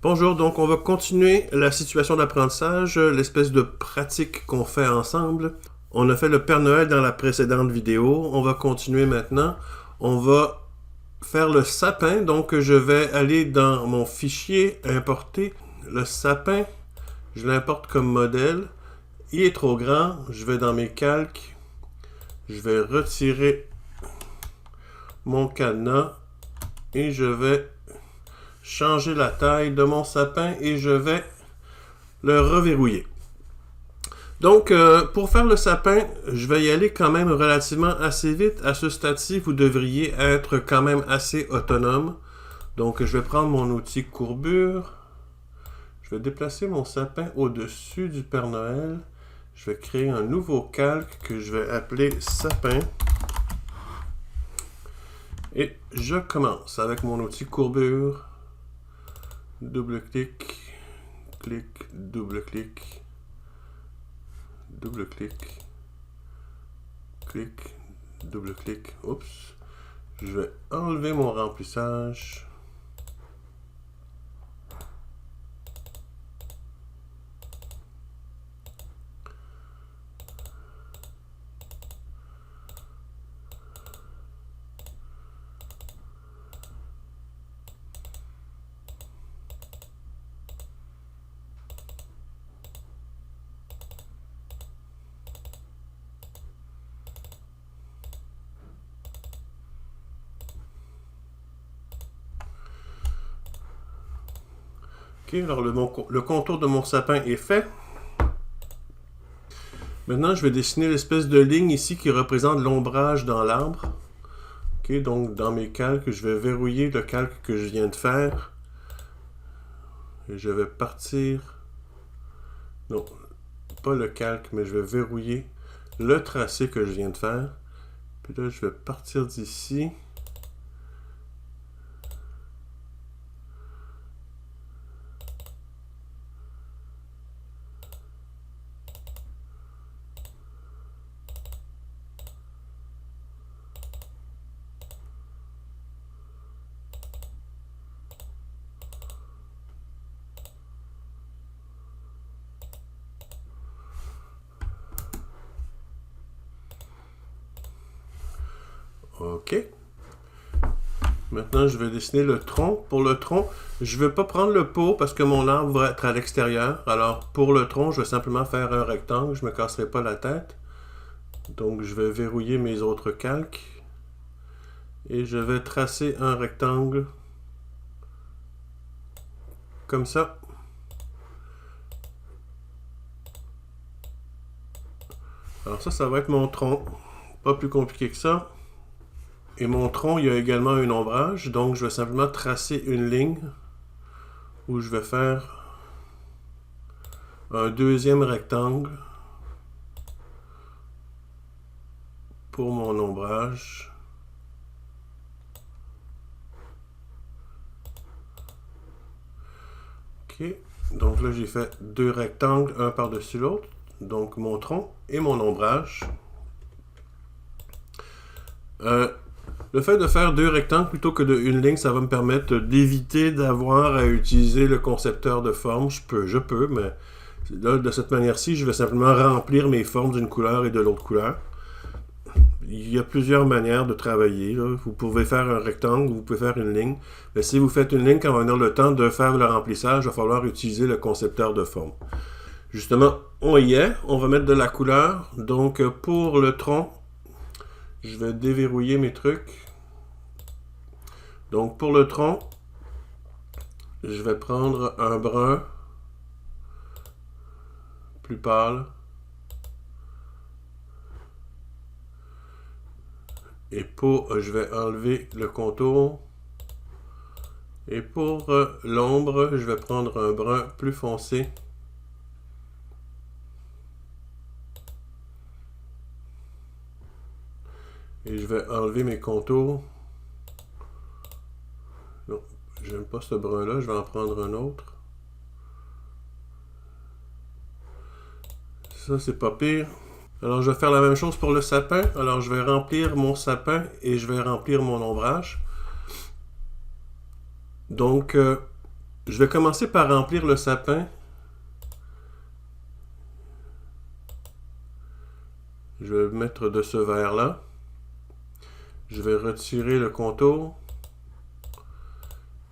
Bonjour, donc on va continuer la situation d'apprentissage, l'espèce de pratique qu'on fait ensemble. On a fait le Père Noël dans la précédente vidéo. On va continuer maintenant. On va faire le sapin. Donc je vais aller dans mon fichier, importer le sapin. Je l'importe comme modèle. Il est trop grand. Je vais dans mes calques. Je vais retirer mon cadenas et je vais changer la taille de mon sapin et je vais le reverrouiller. Donc, pour faire le sapin, je vais y aller quand même relativement assez vite. À ce stade-ci, vous devriez être quand même assez autonome. Donc, je vais prendre mon outil courbure. Je vais déplacer mon sapin au-dessus du Père Noël. Je vais créer un nouveau calque que je vais appeler sapin. Et je commence avec mon outil courbure. Double-clic, clic, double-clic, double-clic, clic, double-clic. Oups. Je vais enlever mon remplissage. Ok, alors le contour de mon sapin est fait. Maintenant, je vais dessiner l'espèce de ligne ici qui représente l'ombrage dans l'arbre. Ok, donc dans mes calques, je vais verrouiller le calque que je viens de faire. Et je vais partir... Non, pas le calque, mais je vais verrouiller le tracé que je viens de faire. Puis là, je vais partir d'ici. OK. Maintenant, je vais dessiner le tronc. Pour le tronc, je ne vais pas prendre le pot parce que mon arbre va être à l'extérieur. Alors, pour le tronc, je vais simplement faire un rectangle. Je ne me casserai pas la tête. Donc, je vais verrouiller mes autres calques. Et je vais tracer un rectangle comme ça. Alors ça va être mon tronc. Pas plus compliqué que ça. Et mon tronc, il y a également un ombrage. Donc, je vais simplement tracer une ligne où je vais faire un deuxième rectangle pour mon ombrage. Ok. Donc là, j'ai fait deux rectangles, un par-dessus l'autre. Donc, mon tronc et mon ombrage. Le fait de faire deux rectangles plutôt que une ligne, ça va me permettre d'éviter d'avoir à utiliser le concepteur de forme. Je peux, mais là, de cette manière-ci, je vais simplement remplir mes formes d'une couleur et de l'autre couleur. Il y a plusieurs manières de travailler. Là. Vous pouvez faire un rectangle, vous pouvez faire une ligne. Mais si vous faites une ligne, quand on va venir le temps de faire le remplissage, il va falloir utiliser le concepteur de forme. Justement, on y est. On va mettre de la couleur. Donc, pour le tronc, je vais déverrouiller mes trucs. Donc, pour le tronc, je vais prendre un brun plus pâle. Et je vais enlever le contour. Et pour l'ombre, je vais prendre un brun plus foncé. Et je vais enlever mes contours. Non, j'aime pas ce brun-là, je vais en prendre un autre. Ça, c'est pas pire. Alors, je vais faire la même chose pour le sapin. Alors, je vais remplir mon sapin et je vais remplir mon ombrage. Donc, Je vais commencer par remplir le sapin. Je vais mettre de ce vert-là. Je vais retirer le contour.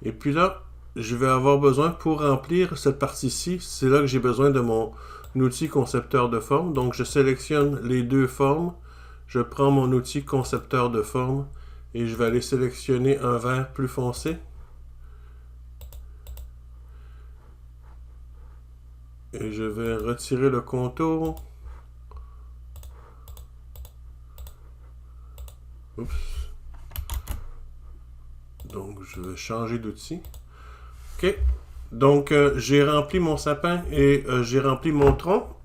Et puis là, je vais avoir besoin pour remplir cette partie-ci. C'est là que j'ai besoin de mon outil concepteur de forme. Donc, je sélectionne les deux formes. Je prends mon outil concepteur de forme et je vais aller sélectionner un vert plus foncé. Et je vais retirer le contour. Oups. Donc, je vais changer d'outil. OK. Donc, j'ai rempli mon sapin et j'ai rempli mon tronc.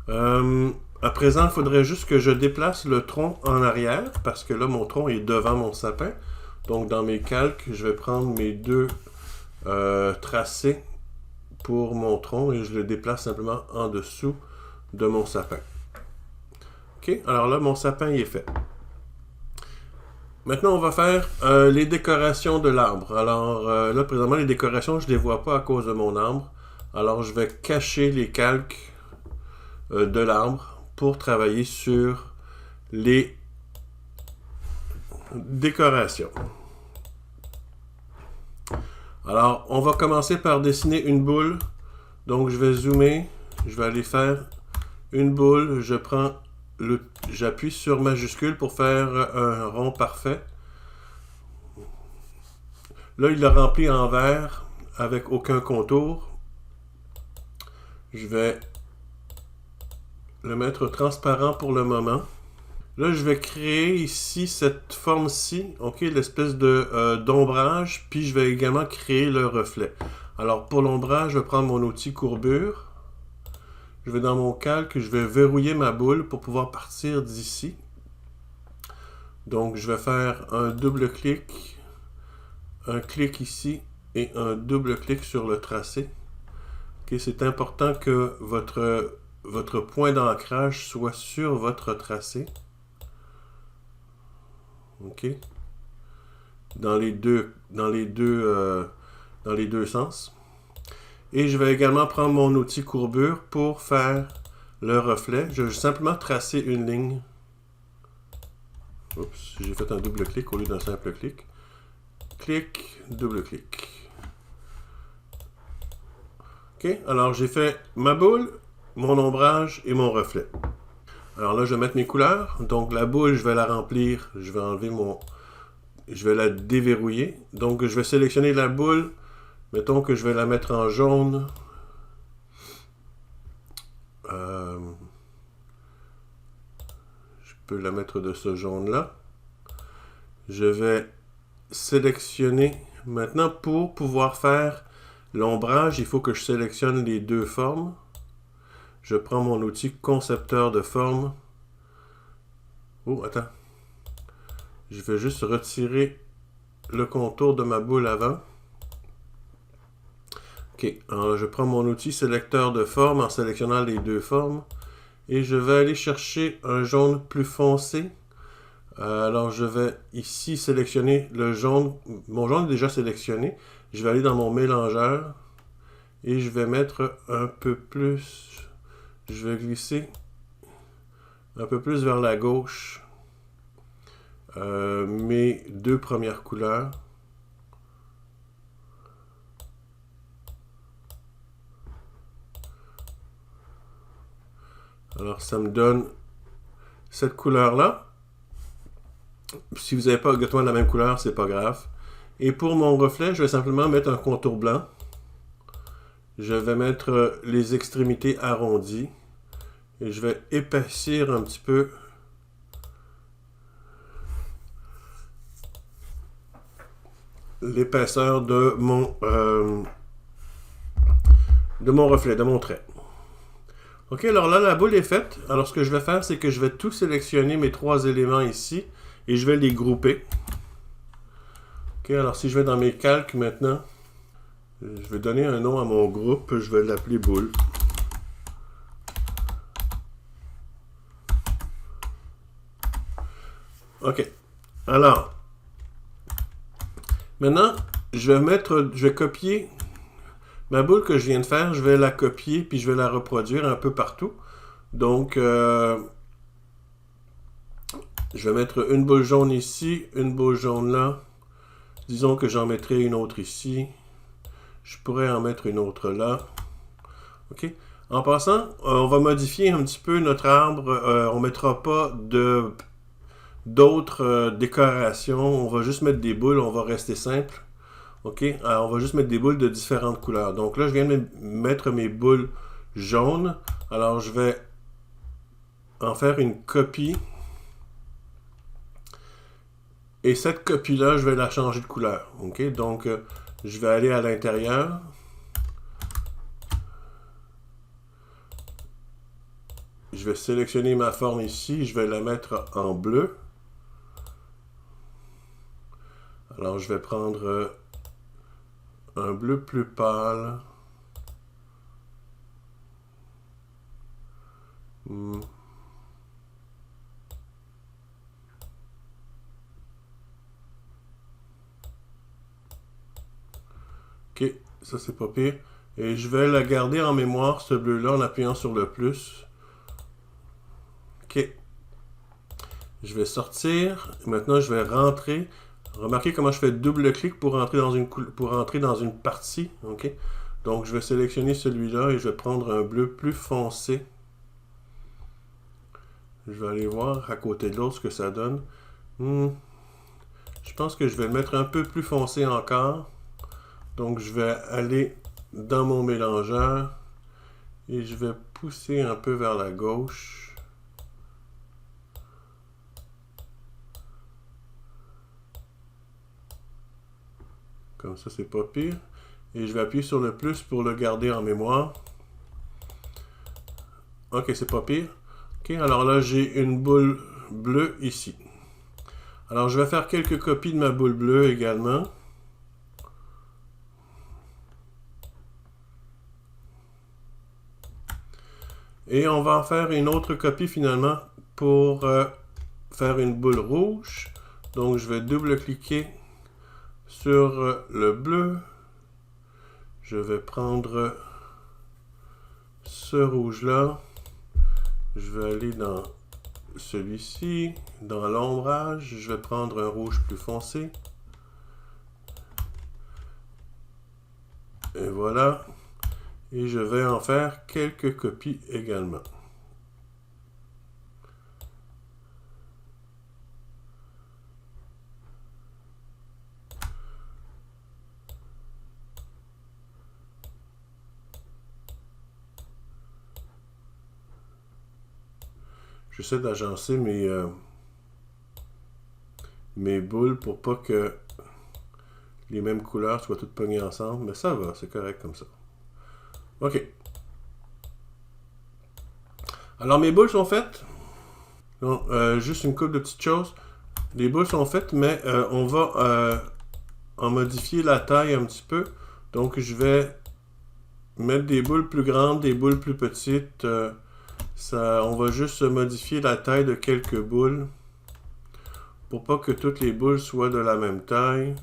À présent, il faudrait juste que je déplace le tronc en arrière parce que là, mon tronc est devant mon sapin. Donc, dans mes calques, je vais prendre mes deux tracés pour mon tronc et je le déplace simplement en dessous de mon sapin. OK. Alors là, mon sapin il est fait. Maintenant, on va faire les décorations de l'arbre. Alors là, présentement, les décorations, je ne les vois pas à cause de mon arbre. Alors, je vais cacher les calques de l'arbre pour travailler sur les décorations. Alors, on va commencer par dessiner une boule. Donc, je vais zoomer. Je vais aller faire une boule. Je prends j'appuie sur majuscule pour faire un rond parfait. Là, il l'a rempli en vert avec aucun contour. Je vais le mettre transparent pour le moment. Là, je vais créer ici cette forme-ci, ok, l'espèce de d'ombrage, puis je vais également créer le reflet. Alors, pour l'ombrage, je vais prendre mon outil courbure. Je vais dans mon calque, je vais verrouiller ma boule pour pouvoir partir d'ici. Donc, je vais faire un double clic, un clic ici et un double clic sur le tracé. Okay, c'est important que votre point d'ancrage soit sur votre tracé. OK. Dans les deux sens. Et je vais également prendre mon outil courbure pour faire le reflet. Je vais simplement tracer une ligne. Oups, j'ai fait un double clic au lieu d'un simple clic. Clic, double clic. OK, alors j'ai fait ma boule, mon ombrage et mon reflet. Alors là, je vais mettre mes couleurs. Donc la boule, je vais la remplir. Je vais enlever je vais la déverrouiller. Donc je vais sélectionner la boule. Mettons que je vais la mettre en jaune. Je peux la mettre de ce jaune-là. Je vais sélectionner. Maintenant, pour pouvoir faire l'ombrage, il faut que je sélectionne les deux formes. Je prends mon outil concepteur de forme. Oh, attends. Je vais juste retirer le contour de ma boule avant. OK, alors je prends mon outil sélecteur de forme en sélectionnant les deux formes et je vais aller chercher un jaune plus foncé. Alors je vais ici sélectionner le jaune. Mon jaune est déjà sélectionné. Je vais aller dans mon mélangeur et je vais mettre un peu plus. Je vais glisser un peu plus vers la gauche mes deux premières couleurs. Alors, ça me donne cette couleur-là. Si vous n'avez pas exactement la même couleur, c'est pas grave. Et pour mon reflet, je vais simplement mettre un contour blanc. Je vais mettre les extrémités arrondies. Et je vais épaissir un petit peu l'épaisseur de mon reflet, de mon trait. OK, alors là, la boule est faite. Alors, ce que je vais faire, c'est que je vais tout sélectionner mes trois éléments ici et je vais les grouper. OK, alors si je vais dans mes calques maintenant, je vais donner un nom à mon groupe. Je vais l'appeler boule. OK. Alors, maintenant, je vais copier ma boule que je viens de faire, je vais la copier puis je vais la reproduire un peu partout. Donc, je vais mettre une boule jaune ici, une boule jaune là. Disons que j'en mettrai une autre ici. Je pourrais en mettre une autre là. OK? En passant, on va modifier un petit peu notre arbre. On ne mettra pas d'autres décorations. On va juste mettre des boules. On va rester simple. OK? Alors, on va juste mettre des boules de différentes couleurs. Donc là, je viens de mettre mes boules jaunes. Alors, je vais en faire une copie. Et cette copie-là, je vais la changer de couleur. OK? Donc, je vais aller à l'intérieur. Je vais sélectionner ma forme ici. Je vais la mettre en bleu. Alors, je vais prendre un bleu plus pâle. OK, ça c'est pas pire. Et je vais la garder en mémoire, ce bleu-là, en appuyant sur le plus. OK. Je vais sortir. Maintenant, je vais rentrer. Remarquez comment je fais double-clic pour entrer dans une partie. OK. Donc, je vais sélectionner celui-là et je vais prendre un bleu plus foncé. Je vais aller voir à côté de l'autre ce que ça donne. Je pense que je vais le mettre un peu plus foncé encore. Donc, je vais aller dans mon mélangeur et je vais pousser un peu vers la gauche. Comme ça, c'est pas pire. Et je vais appuyer sur le plus pour le garder en mémoire. OK, c'est pas pire. OK, alors là, j'ai une boule bleue ici. Alors, je vais faire quelques copies de ma boule bleue également. Et on va en faire une autre copie finalement pour faire une boule rouge. Donc, je vais double-cliquer sur le bleu. Je vais prendre ce rouge-là. Je vais aller dans celui-ci, dans l'ombrage. Je vais prendre un rouge plus foncé. Et voilà. Et je vais en faire quelques copies également. J'essaie d'agencer mes boules pour pas que les mêmes couleurs soient toutes pognées ensemble. Mais ça va, c'est correct comme ça. OK. Alors, mes boules sont faites. Donc, juste une couple de petites choses. Les boules sont faites, mais on va en modifier la taille un petit peu. Donc, je vais mettre des boules plus grandes, des boules plus petites. On va juste modifier la taille de quelques boules pour pas que toutes les boules soient de la même taille.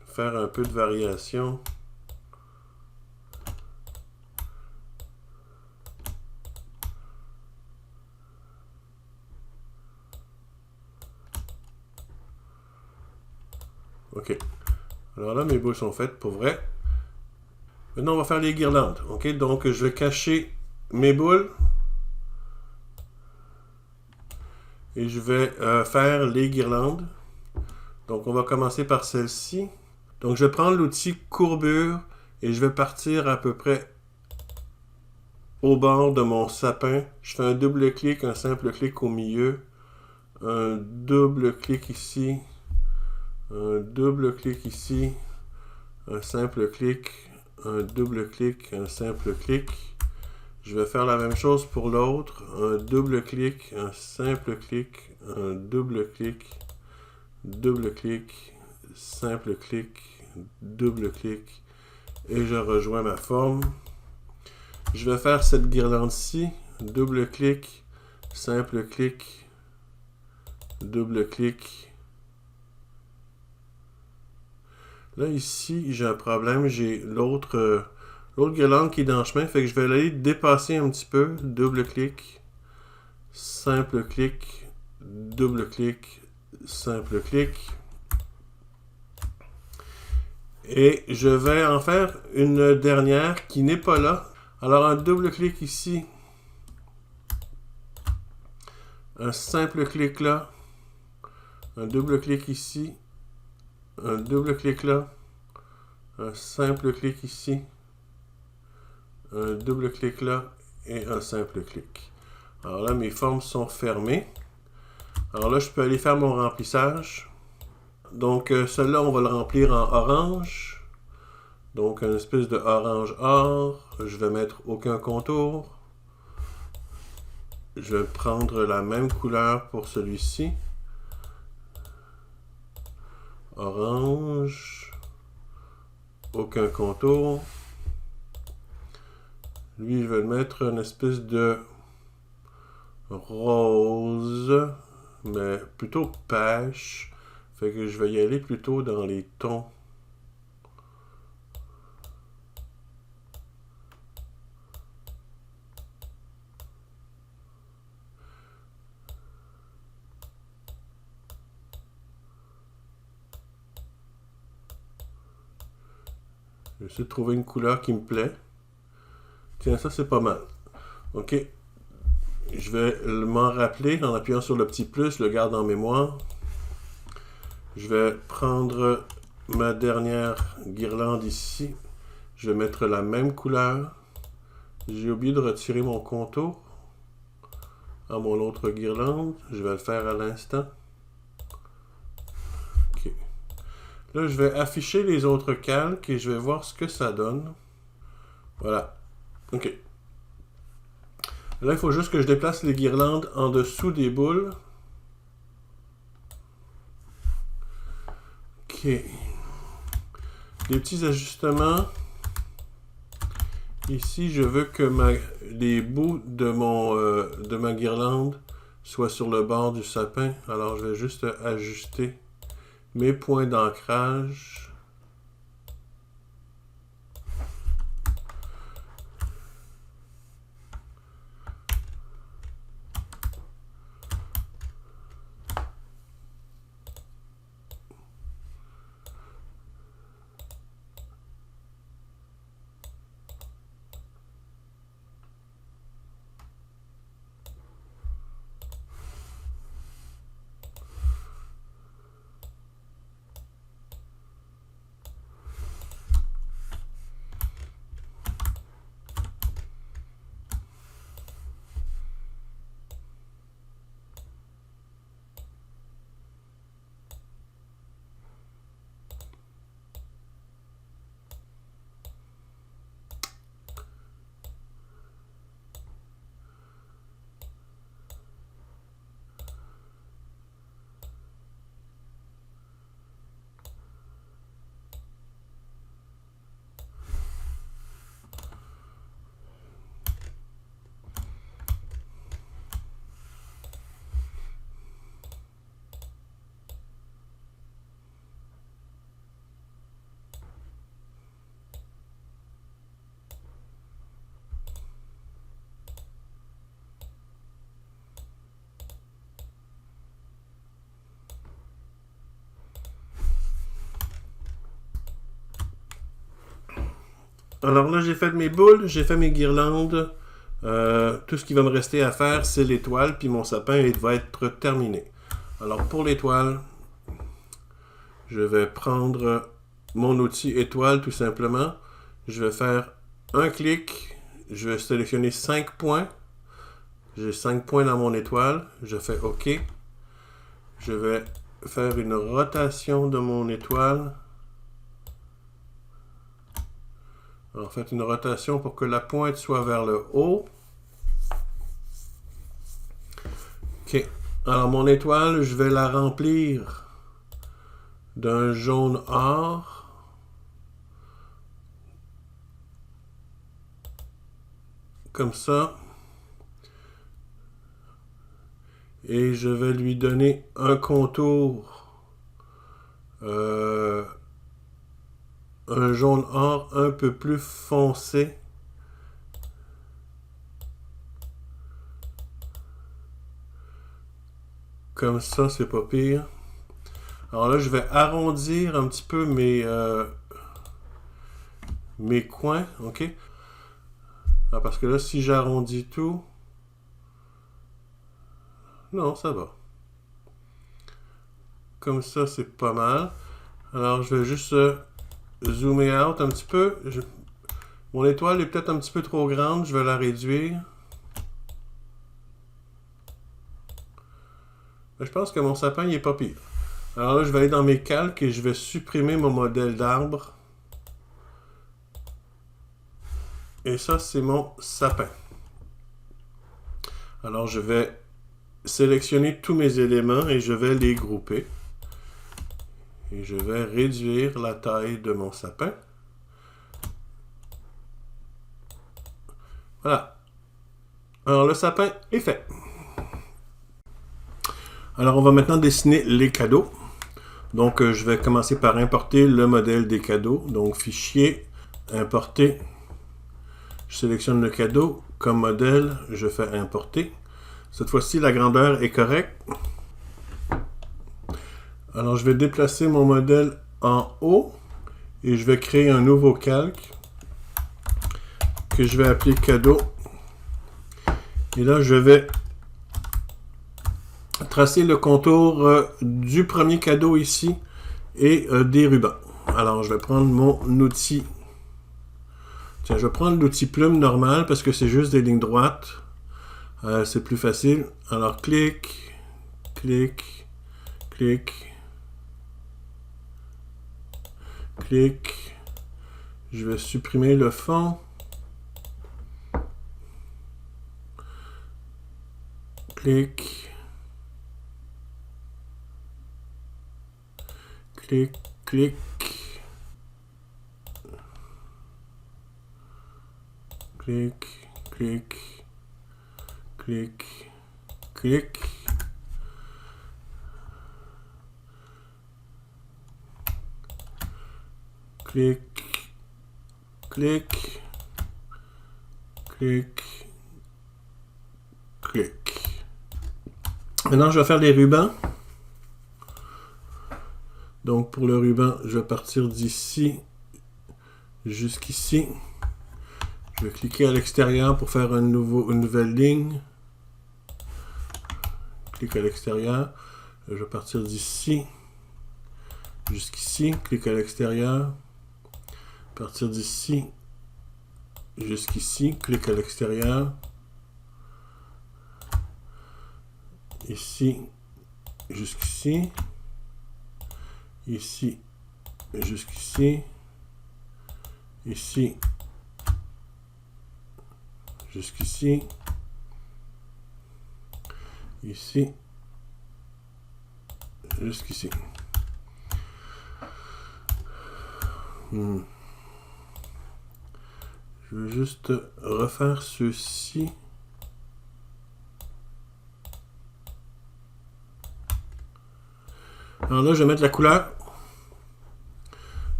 Faire un peu de variation. OK. Alors là, mes boules sont faites pour vrai. Maintenant, on va faire les guirlandes. OK? Donc, je vais cacher mes boules. Et je vais faire les guirlandes. Donc, on va commencer par celle-ci. Donc, je vais prendre l'outil courbure et je vais partir à peu près au bord de mon sapin. Je fais un double clic, un simple clic au milieu. Un double clic ici. Un double clic ici. Un simple clic. Un double clic, un simple clic. Je vais faire la même chose pour l'autre. Un double clic, un simple clic, un double clic, simple clic, double clic. Et je rejoins ma forme. Je vais faire cette guirlande-ci. Double clic, simple clic, double clic, Là, ici, j'ai un problème. J'ai l'autre guirlande qui est dans le chemin. Fait que je vais aller dépasser un petit peu. Double clic. Simple clic. Double clic. Simple clic. Et je vais en faire une dernière qui n'est pas là. Alors, un double clic ici. Un simple clic là. Un double clic ici. Un double clic là. Un simple clic ici. Un double clic là. Et un simple clic. Alors là, mes formes sont fermées. Alors là, je peux aller faire mon remplissage. Donc, celui-là, on va le remplir en orange. Donc, une espèce de orange or. Je vais mettre aucun contour. Je vais prendre la même couleur pour celui-ci. Orange. Aucun contour. Lui, je vais le mettre une espèce de rose, mais plutôt pêche. Fait que je vais y aller plutôt dans les tons. Je vais essayer de trouver une couleur qui me plaît. Tiens, ça c'est pas mal. Ok. Je vais m'en rappeler en appuyant sur le petit plus, le garde en mémoire. Je vais prendre ma dernière guirlande ici. Je vais mettre la même couleur. J'ai oublié de retirer mon contour à mon autre guirlande. Je vais le faire à l'instant. Ok. Là, je vais afficher les autres calques et je vais voir ce que ça donne. Voilà. Ok. Là, il faut juste que je déplace les guirlandes en dessous des boules. Ok. Des petits ajustements. Ici, je veux que les bouts de ma guirlande soient sur le bord du sapin. Alors, je vais juste ajuster mes points d'ancrage. Alors là, j'ai fait mes boules, j'ai fait mes guirlandes. Tout ce qui va me rester à faire, c'est l'étoile, puis mon sapin il va être terminé. Alors pour l'étoile, je vais prendre mon outil étoile tout simplement. Je vais faire un clic, je vais sélectionner 5 points. J'ai 5 points dans mon étoile, je fais OK. Je vais faire une rotation de mon étoile. En fait, une rotation pour que la pointe soit vers le haut. OK. Alors, mon étoile, je vais la remplir d'un jaune or. Comme ça. Et je vais lui donner un contour un jaune or un peu plus foncé. Comme ça, c'est pas pire. Alors là, je vais arrondir un petit peu mes coins, ok? Alors parce que là, si j'arrondis tout, non, ça va. Comme ça, c'est pas mal. Alors, je vais juste zoomer out un petit peu. Mon étoile est peut-être un petit peu trop grande, je vais la réduire. Mais je pense que mon sapin, il est pas pire. Alors là, je vais aller dans mes calques et je vais supprimer mon modèle d'arbre. Et ça, c'est mon sapin. Alors, je vais sélectionner tous mes éléments et je vais les grouper. Et je vais réduire la taille de mon sapin. Voilà. Alors, le sapin est fait. Alors, on va maintenant dessiner les cadeaux. Donc, je vais commencer par importer le modèle des cadeaux. Donc, fichier, importer. Je sélectionne le cadeau. Comme modèle, je fais importer. Cette fois-ci, la grandeur est correcte. Alors, je vais déplacer mon modèle en haut et je vais créer un nouveau calque que je vais appeler cadeau. Et là, je vais tracer le contour du premier cadeau ici et des rubans. Alors, je vais prendre mon outil. Tiens, je vais prendre l'outil plume normal parce que c'est juste des lignes droites. C'est plus facile. Alors, clic, clic, clic, clic. Je vais supprimer le fond. Clic. Clic, clic. Clic, clic, clic, clic. Clic, clic, clic, clic. Maintenant, je vais faire les rubans. Donc, pour le ruban, je vais partir d'ici jusqu'ici. Je vais cliquer à l'extérieur pour faire une nouvelle ligne. Clique à l'extérieur. Je vais partir d'ici jusqu'ici. Clique à l'extérieur. Partir d'ici jusqu'ici. Clique à l'extérieur. Ici jusqu'ici. Ici jusqu'ici. Ici jusqu'ici, ici, jusqu'ici. Je vais juste refaire ceci. Alors là, je vais mettre la couleur.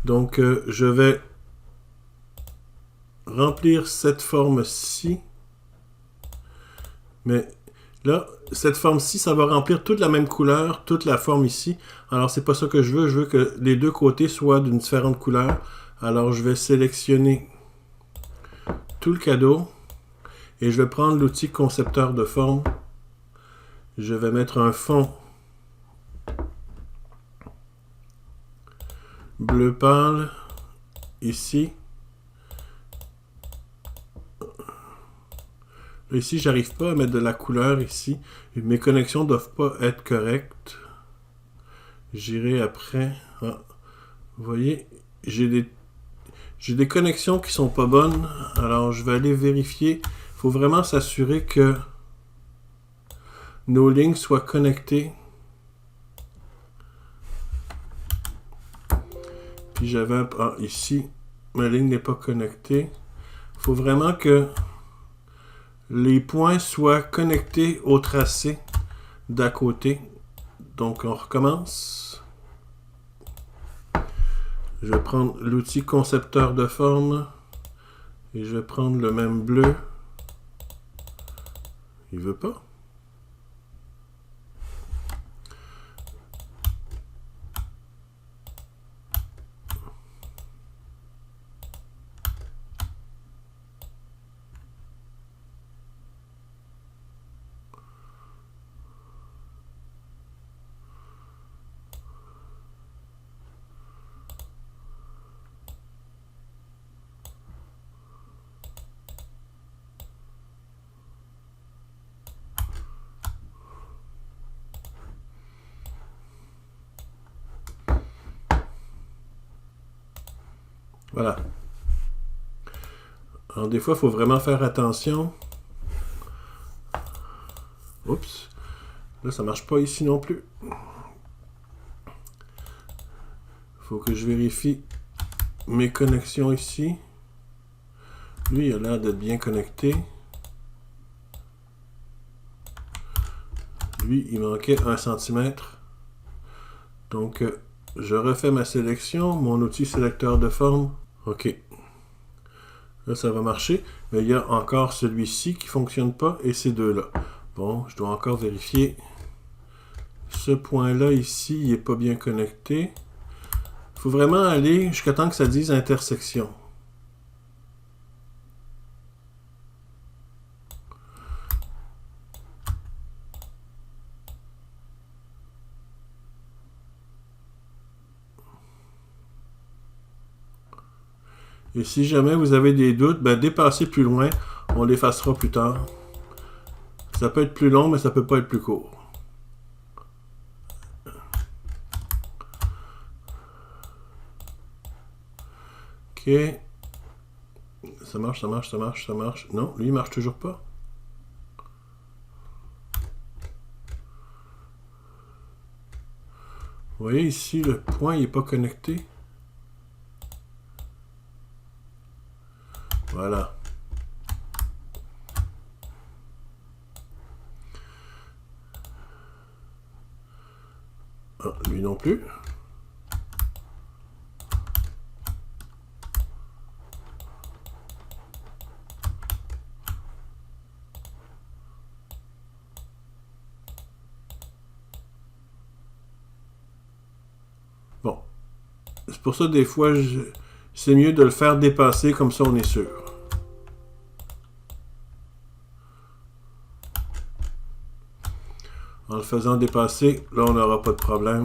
Donc, je vais remplir cette forme-ci. Mais là, cette forme-ci, ça va remplir toute la même couleur, toute la forme ici. Alors, c'est pas ça que je veux. Je veux que les deux côtés soient d'une différente couleur. Alors, je vais sélectionner tout le cadeau. Et je vais prendre l'outil concepteur de forme. Je vais mettre un fond bleu pâle ici. Ici, j'arrive pas à mettre de la couleur ici. Mes connexions doivent pas être correctes. J'irai après. Ah, vous voyez, j'ai des connexions qui sont pas bonnes. Alors, je vais aller vérifier. Il faut vraiment s'assurer que nos lignes soient connectées. Puis j'avais... Ah, ici, ma ligne n'est pas connectée. Il faut vraiment que les points soient connectés au tracé d'à côté. Donc, on recommence. Je vais prendre l'outil concepteur de forme et je vais prendre le même bleu. Il veut pas. Voilà. Alors des fois, il faut vraiment faire attention. Oups. Là, ça marche pas ici non plus. Il faut que je vérifie mes connexions ici. Lui, il a l'air d'être bien connecté. Lui, il manquait 1 cm. Donc, je refais ma sélection, mon outil sélecteur de forme. OK. Là, ça va marcher. Mais il y a encore celui-ci qui ne fonctionne pas et ces deux-là. Bon, je dois encore vérifier. Ce point-là, ici, il n'est pas bien connecté. Il faut vraiment aller jusqu'à temps que ça dise intersection. Et si jamais vous avez des doutes, ben dépassez plus loin, on l'effacera plus tard. Ça peut être plus long, mais ça peut pas être plus court. OK. Ça marche, ça marche, ça marche, ça marche. Non, lui, il marche toujours pas. Vous voyez ici, le point n'est pas connecté. Voilà. Ah, lui non plus. Bon. C'est pour ça, des fois, c'est mieux de le faire dépasser, comme ça on est sûr. En le faisant dépasser, là, on n'aura pas de problème.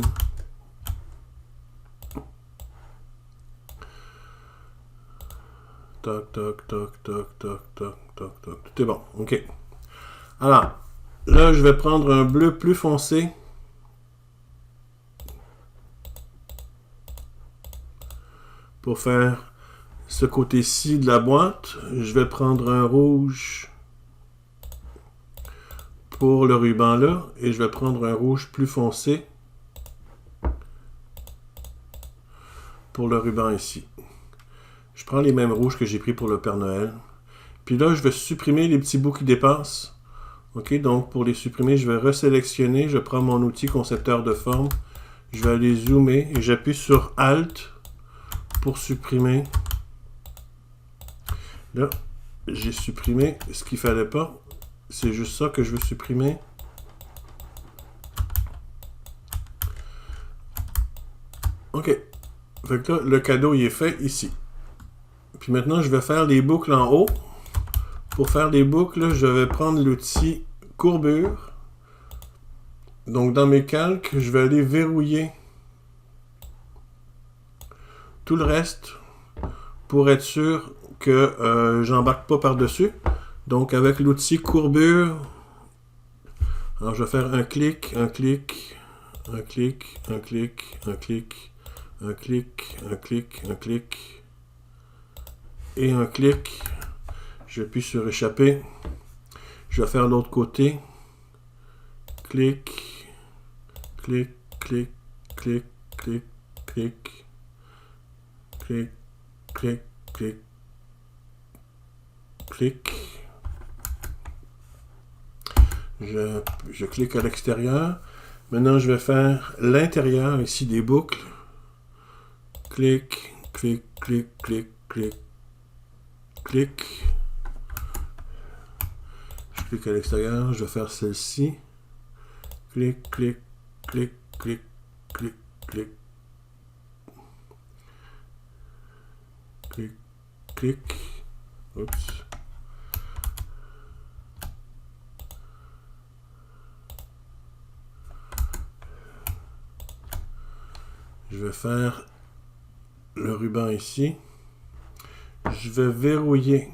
Toc, toc, toc, toc, toc, toc, toc, toc. Tout est bon. OK. Alors, là, je vais prendre un bleu plus foncé. Pour faire ce côté-ci de la boîte, je vais prendre un rouge pour le ruban là, et je vais prendre un rouge plus foncé pour le ruban ici. Je prends les mêmes rouges que j'ai pris pour le Père Noël. Puis là, je vais supprimer les petits bouts qui dépassent. OK, donc pour les supprimer, je vais resélectionner, je prends mon outil concepteur de forme, je vais aller zoomer et j'appuie sur Alt pour supprimer. Là, j'ai supprimé ce qu'il ne fallait pas. C'est juste ça que je veux supprimer. OK. Fait que là, le cadeau, il est fait ici. Puis maintenant, je vais faire les boucles en haut. Pour faire les boucles, je vais prendre l'outil courbure. Donc, dans mes calques, je vais aller verrouiller tout le reste pour être sûr que j'embarque pas par-dessus. Donc, avec l'outil courbure, alors je vais faire un clic, un clic, un clic, un clic, un clic, un clic, un clic, un clic, et un clic. J'appuie sur échapper. Je vais faire l'autre côté. Clic, clic, clic, clic, clic, clic, clic, clic, clic, clic. Je clique à l'extérieur. Maintenant, je vais faire l'intérieur ici des boucles. clic, clic, clic, clic, clic, clic. Je clique à l'extérieur, je vais faire celle-ci. Clic, clic, clic, clic, clic, clic. Clic, clic. Oups. Je vais faire le ruban ici. Je vais verrouiller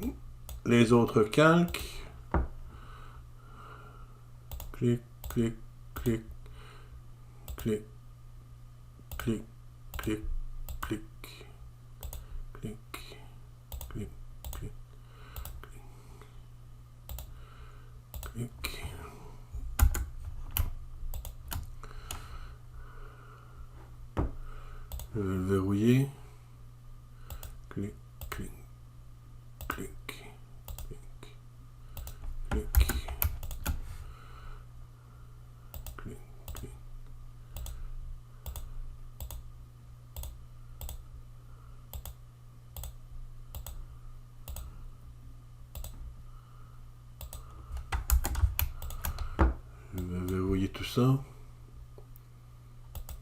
les autres calques. Clic, clic, clic, clic, clic, clic, clic, clic, clic, clic, clic. Je vais le verrouiller. Clic, clic, clic, clic, clic, clic, clic. Je vais verrouiller tout ça.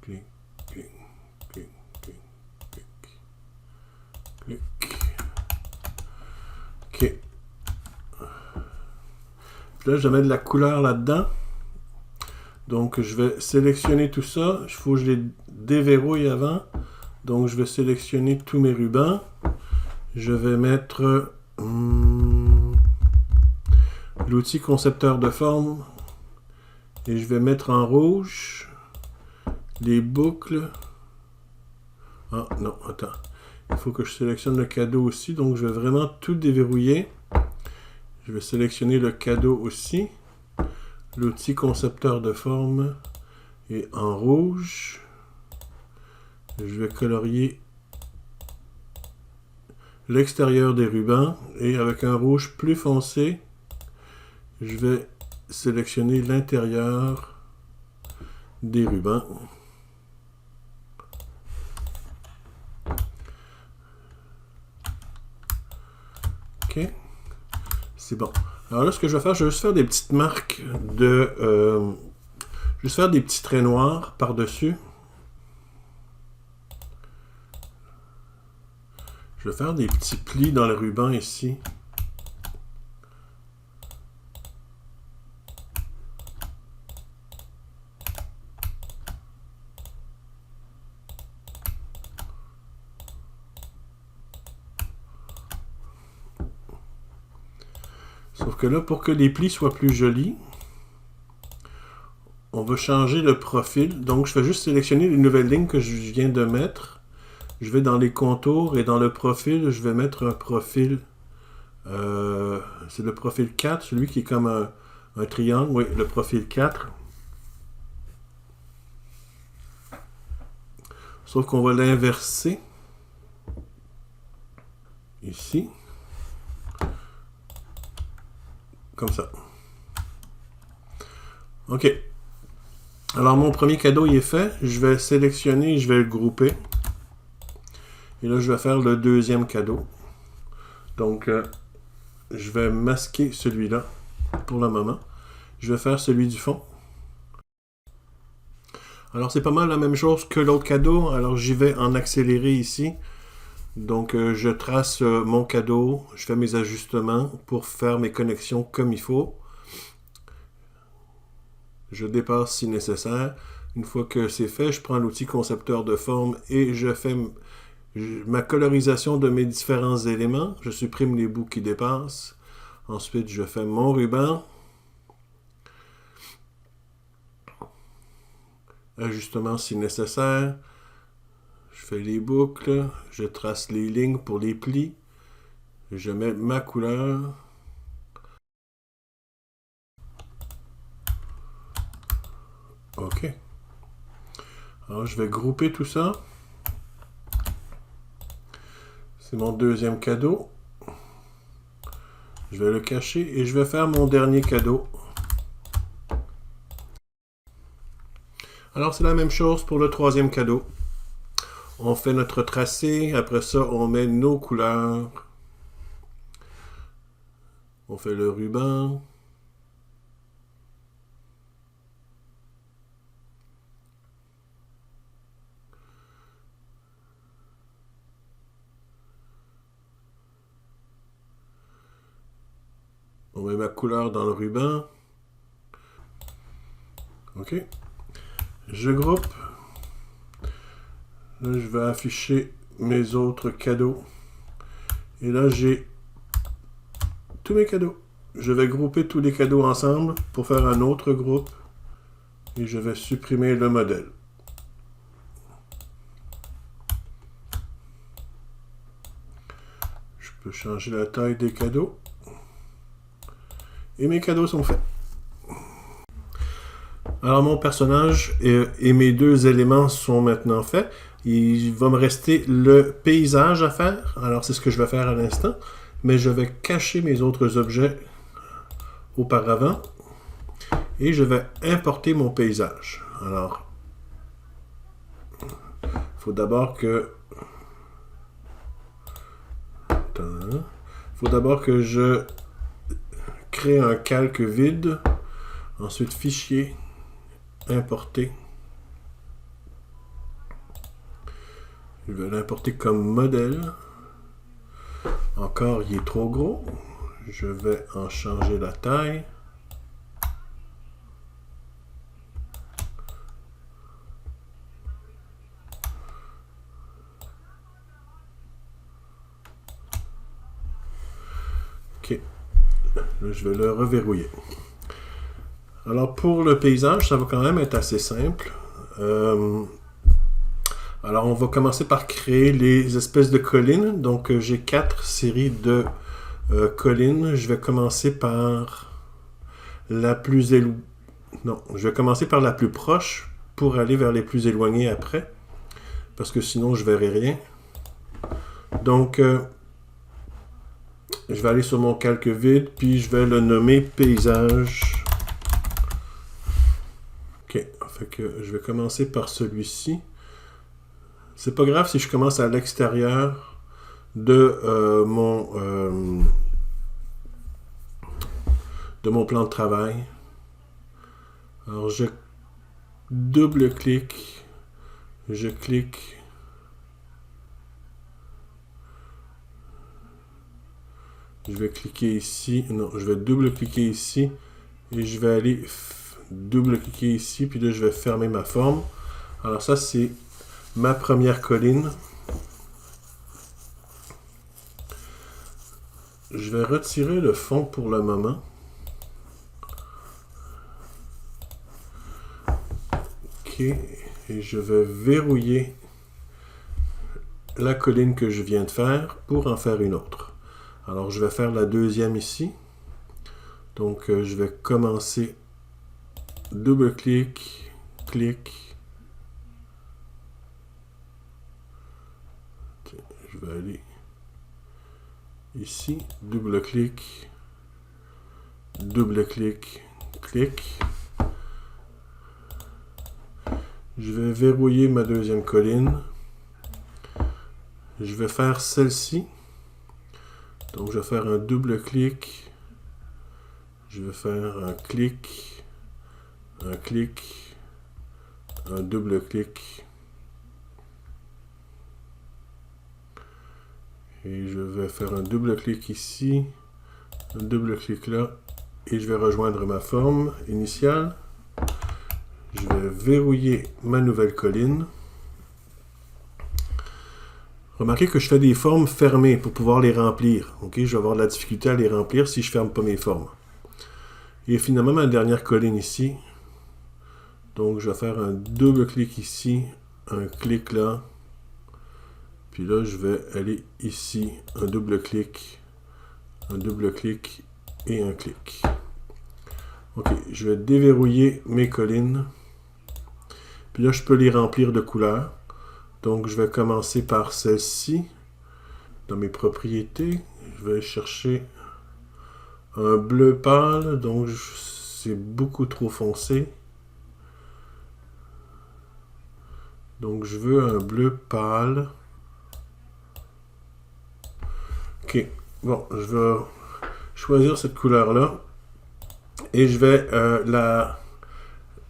Clic, clic, clic, clic, clic, clic. Ok. Là, je mets de la couleur là-dedans. Donc, je vais sélectionner tout ça. Il faut que je les déverrouille avant. Donc, je vais sélectionner tous mes rubans. Je vais mettre l'outil concepteur de forme. Et je vais mettre en rouge les boucles. Ah, non, attends. Il faut que je sélectionne le cadeau aussi. Donc, je vais vraiment tout déverrouiller. Je vais sélectionner le cadeau aussi. L'outil concepteur de forme est en rouge. Je vais colorier l'extérieur des rubans. Et avec un rouge plus foncé, je vais sélectionner l'intérieur des rubans. Ok. C'est bon. Alors là, ce que je vais faire, je vais juste faire des petites marques de... juste faire des petits traits noirs par-dessus. Je vais faire des petits plis dans le ruban ici. Sauf que là, pour que les plis soient plus jolis, on va changer le profil. Donc, je vais juste sélectionner les nouvelles lignes que je viens de mettre. Je vais dans les contours et dans le profil, je vais mettre un profil. C'est le profil 4, celui qui est comme un triangle. Oui, le profil 4. Sauf qu'on va l'inverser. Ici. Comme ça. OK. Alors, mon premier cadeau, il est fait. Je vais sélectionner et je vais le grouper. Et là, je vais faire le deuxième cadeau. Donc, je vais masquer celui-là pour le moment. Je vais faire celui du fond. Alors, c'est pas mal la même chose que l'autre cadeau. Alors, j'y vais en accéléré ici. Donc, je trace mon cadeau. Je fais mes ajustements pour faire mes connexions comme il faut. Je dépasse si nécessaire. Une fois que c'est fait, je prends l'outil concepteur de forme et je fais ma colorisation de mes différents éléments. Je supprime les bouts qui dépassent. Ensuite, je fais mon ruban. Ajustement si nécessaire. Je fais les boucles. Je trace les lignes pour les plis. Je mets ma couleur. OK. Alors, je vais grouper tout ça. C'est mon deuxième cadeau. Je vais le cacher et je vais faire mon dernier cadeau. Alors, c'est la même chose pour le troisième cadeau. On fait notre tracé. Après ça, on met nos couleurs. On fait le ruban. On met ma couleur dans le ruban. OK. Je groupe. Là, je vais afficher mes autres cadeaux. Et là, j'ai tous mes cadeaux. Je vais grouper tous les cadeaux ensemble pour faire un autre groupe. Et je vais supprimer le modèle. Je peux changer la taille des cadeaux. Et mes cadeaux sont faits. Alors mon personnage et mes deux éléments sont maintenant faits. Il va me rester le paysage à faire. Alors c'est ce que je vais faire à l'instant. Mais je vais cacher mes autres objets auparavant. Et je vais importer mon paysage. Alors, il faut d'abord que... Il faut d'abord que je crée un calque vide. Ensuite, fichier, importer. Je vais l'importer comme modèle. Encore, il est trop gros. Je vais en changer la taille. OK. Là, je vais le reverrouiller. Alors, pour le paysage, ça va quand même être assez simple. Alors, on va commencer par créer les espèces de collines. Donc, j'ai 4 séries de collines. Je vais commencer par la plus Non, je vais commencer par la plus proche pour aller vers les plus éloignées après. Parce que sinon, je ne verrai rien. Donc, je vais aller sur mon calque vide, puis je vais le nommer paysage. OK, fait que je vais commencer par celui-ci. C'est pas grave si je commence à l'extérieur de mon plan de travail. Alors, je double-clique, je clique. Je vais cliquer ici. Non, je vais double-cliquer ici. Et je vais aller double-cliquer ici. Puis là, je vais fermer ma forme. Alors ça, c'est ma première colline. Je vais retirer le fond pour le moment. OK. Et je vais verrouiller la colline que je viens de faire pour en faire une autre. Alors, je vais faire la deuxième ici. Donc, je vais commencer double-clic, clic. Je vais aller ici, double-clic, double-clic, clic. Je vais verrouiller ma deuxième colline. Je vais faire celle-ci. Donc, je vais faire un double-clic. Je vais faire un clic, un double-clic. Et je vais faire un double-clic ici, un double-clic là, et je vais rejoindre ma forme initiale. Je vais verrouiller ma nouvelle colline. Remarquez que je fais des formes fermées pour pouvoir les remplir. Okay? Je vais avoir de la difficulté à les remplir si je ne ferme pas mes formes. Et finalement, ma dernière colline ici. Donc, je vais faire un double-clic ici, un clic là. Puis là, je vais aller ici, un double-clic et un clic. OK, je vais déverrouiller mes collines. Puis là, je peux les remplir de couleurs. Donc, je vais commencer par celle-ci. Dans mes propriétés, je vais chercher un bleu pâle. Donc, c'est beaucoup trop foncé. Donc je veux un bleu pâle. Ok, bon, je vais choisir cette couleur-là et je vais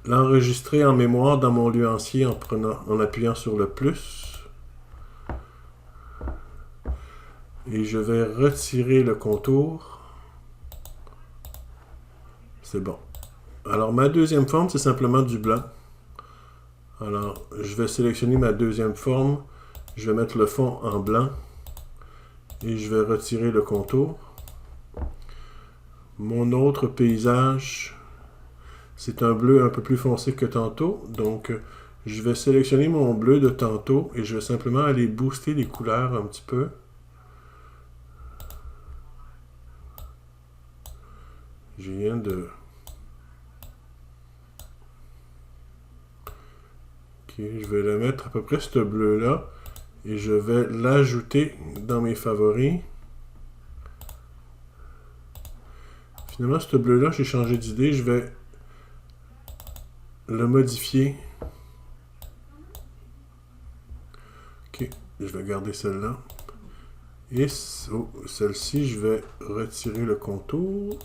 l'enregistrer en mémoire dans mon nuancier en appuyant sur le plus. Et je vais retirer le contour. C'est bon. Alors ma deuxième forme, c'est simplement du blanc. Alors je vais sélectionner ma deuxième forme. Je vais mettre le fond en blanc. Et je vais retirer le contour. Mon autre paysage, c'est un bleu un peu plus foncé que tantôt. Donc, je vais sélectionner mon bleu de tantôt et je vais simplement aller booster les couleurs un petit peu. Je viens de... Ok, je vais le mettre à peu près ce bleu-là et je vais l'ajouter dans mes favoris. Finalement, ce bleu-là, j'ai changé d'idée. Je vais le modifier. Ok, je vais garder celle-là. Et celle-ci, je vais retirer le contour.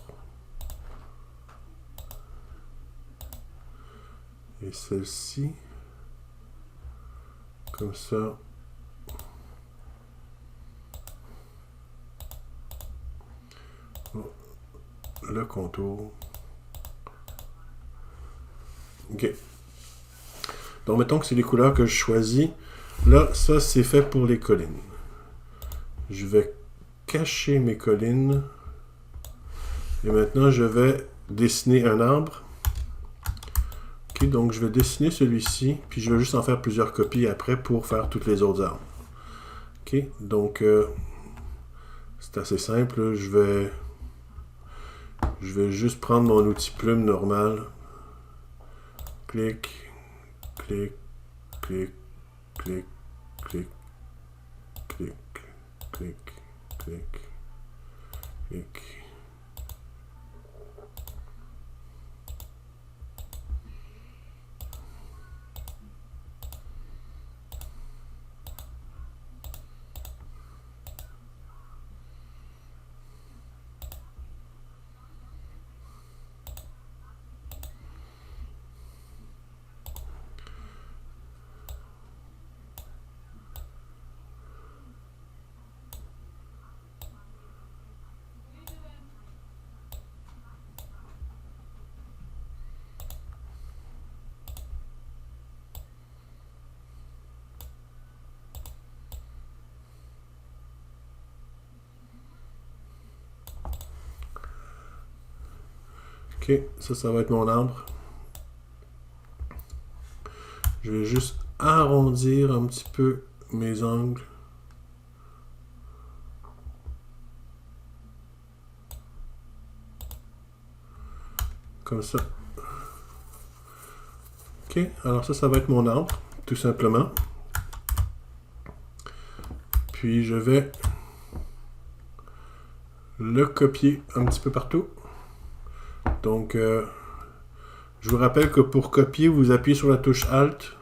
Et celle-ci, comme ça. Le contour. Ok. Donc, mettons que c'est les couleurs que je choisis. Là, ça, c'est fait pour les collines. Je vais cacher mes collines. Et maintenant, je vais dessiner un arbre. Ok, donc je vais dessiner celui-ci. Puis je vais juste en faire plusieurs copies après pour faire toutes les autres arbres. Ok, donc c'est assez simple. Je vais juste prendre mon outil plume normal. Clic, clic, clic, clic, clic, clic, clic, clic, clic. Ok, ça va être mon arbre. Je vais juste arrondir un petit peu mes angles. Comme ça. Ok, alors ça va être mon arbre, tout simplement. Puis je vais le copier un petit peu partout. Donc, je vous rappelle que pour copier, vous appuyez sur la touche Alt.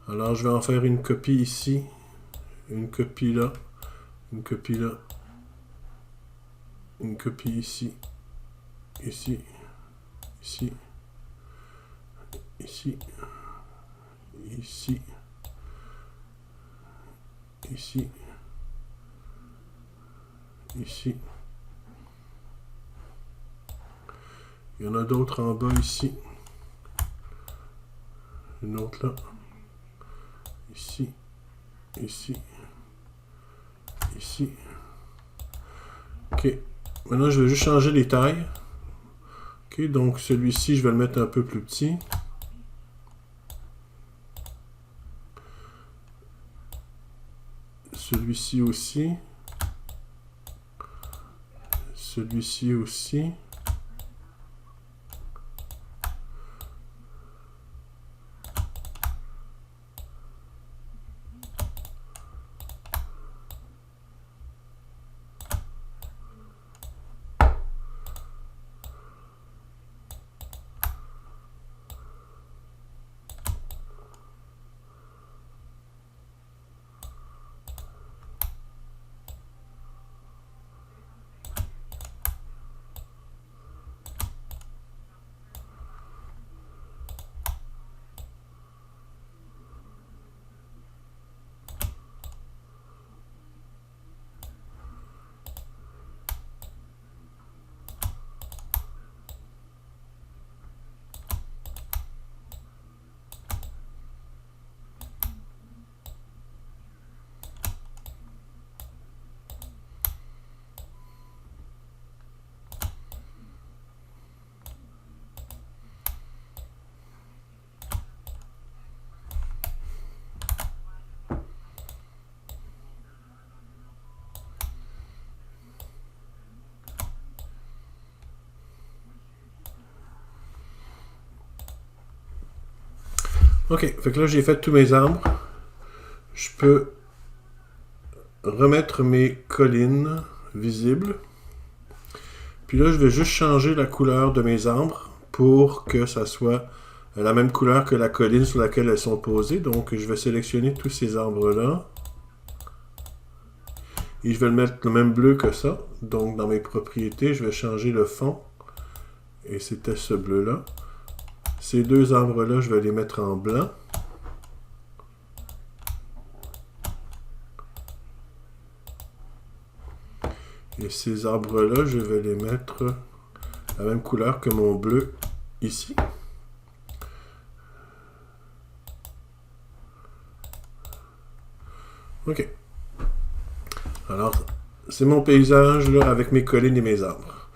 Alors, je vais en faire une copie ici, une copie là, une copie là, une copie ici, ici, ici, ici, ici, ici, ici. Il y en a d'autres en bas ici. Une autre là. Ici, ici, ici. Ok. Maintenant, je vais juste changer les tailles. Ok, donc celui-ci, je vais le mettre un peu plus petit. Celui-ci aussi. Celui-ci aussi. Ok, fait que là j'ai fait tous mes arbres. Je peux remettre mes collines visibles. Puis là je vais juste changer la couleur de mes arbres pour que ça soit la même couleur que la colline sur laquelle elles sont posées. Donc je vais sélectionner tous ces arbres-là. Et je vais le mettre le même bleu que ça. Donc dans mes propriétés, je vais changer le fond. Et c'était ce bleu-là. Ces deux arbres-là, je vais les mettre en blanc. Et ces arbres-là, je vais les mettre la même couleur que mon bleu ici. Ok. Alors, c'est mon paysage là, avec mes collines et mes arbres.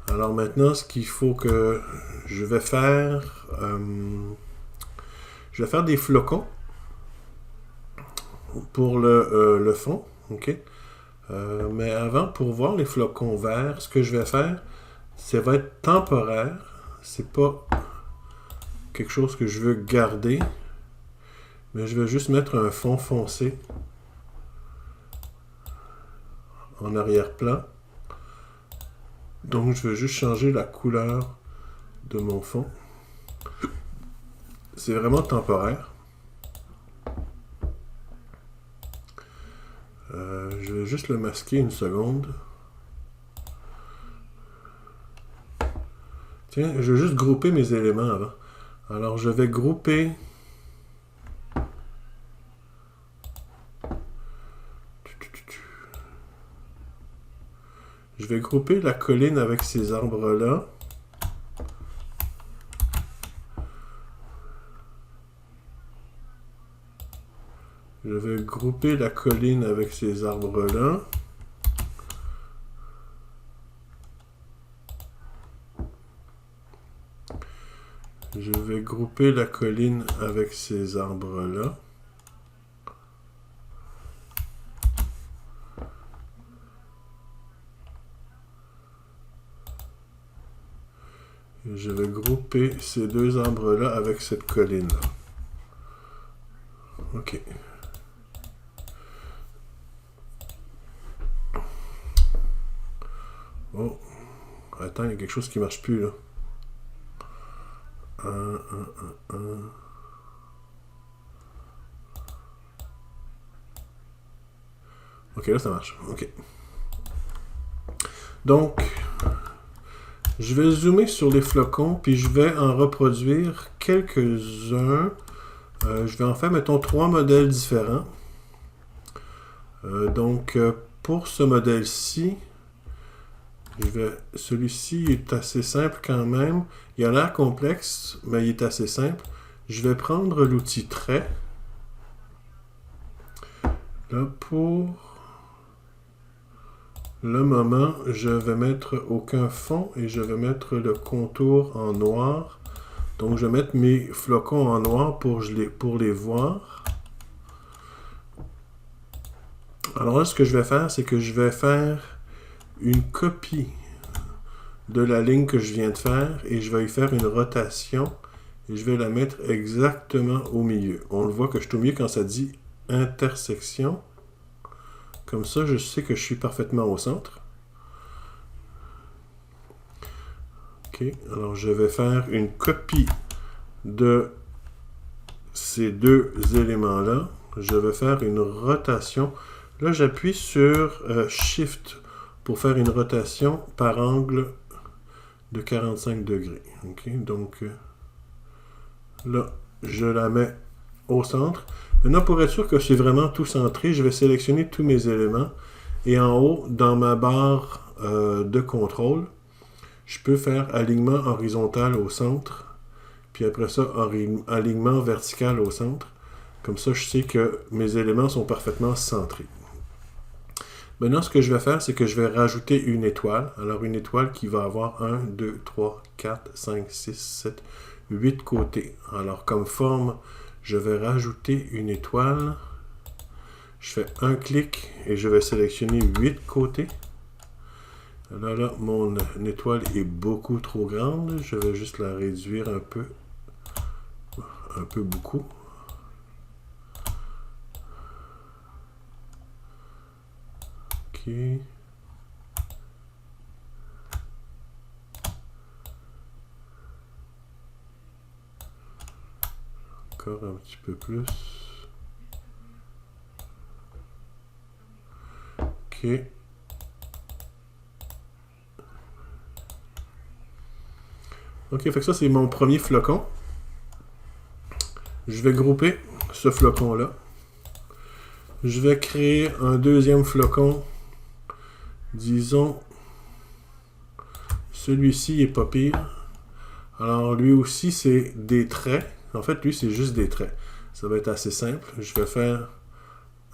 Alors maintenant, ce qu'il faut que je vais faire des flocons pour le fond. Ok. Mais avant, pour voir les flocons verts, ce que je vais faire, ça va être temporaire. C'est pas quelque chose que je veux garder. Mais je vais juste mettre un fond foncé en arrière-plan. Donc, je vais juste changer la couleur de mon fond. C'est vraiment temporaire. Je vais juste le masquer une seconde. Tiens, je vais juste grouper mes éléments avant. Alors, je vais grouper... Je vais grouper la colline avec ces arbres-là. Je vais grouper la colline avec ces arbres-là. Je vais grouper la colline avec ces arbres-là. Je vais grouper ces deux arbres-là avec cette colline-là. Ok. Oh. Attends, il y a quelque chose qui ne marche plus, là. Ok, là, ça marche. Ok. Donc, je vais zoomer sur les flocons, puis je vais en reproduire quelques-uns. Je vais en faire, mettons, 3 modèles différents. Donc, pour ce modèle-ci, celui-ci est assez simple quand même. Il a l'air complexe, mais il est assez simple. Je vais prendre l'outil trait. Là, pour le moment, je vais mettre aucun fond et je vais mettre le contour en noir. Donc, je vais mettre mes flocons en noir pour les voir. Alors là, ce que je vais faire, c'est que je vais faire une copie de la ligne que je viens de faire et je vais y faire une rotation et je vais la mettre exactement au milieu. On le voit que je suis au milieu quand ça dit intersection. Comme ça, je sais que je suis parfaitement au centre. Ok, alors je vais faire une copie de ces deux éléments-là. Je vais faire une rotation. Là, j'appuie sur Shift pour faire une rotation par angle de 45 degrés. Ok, donc là, je la mets au centre. Maintenant, pour être sûr que c'est vraiment tout centré, je vais sélectionner tous mes éléments. Et en haut, dans ma barre de contrôle, je peux faire alignement horizontal au centre. Puis après ça, alignement vertical au centre. Comme ça, je sais que mes éléments sont parfaitement centrés. Maintenant, ce que je vais faire, c'est que je vais rajouter une étoile. Alors, une étoile qui va avoir 1, 2, 3, 4, 5, 6, 7, 8 côtés. Alors, comme forme, je vais rajouter une étoile. Je fais un clic et je vais sélectionner 8 côtés. Là, mon étoile est beaucoup trop grande. Je vais juste la réduire un peu un peu beaucoup. OK. Encore un petit peu plus. OK. OK, fait que ça, c'est mon premier flocon. Je vais grouper ce flocon-là. Je vais créer un deuxième flocon. Disons, celui-ci est pas pire. Alors, lui aussi, c'est des traits. En fait, lui, c'est juste des traits. Ça va être assez simple. Je vais faire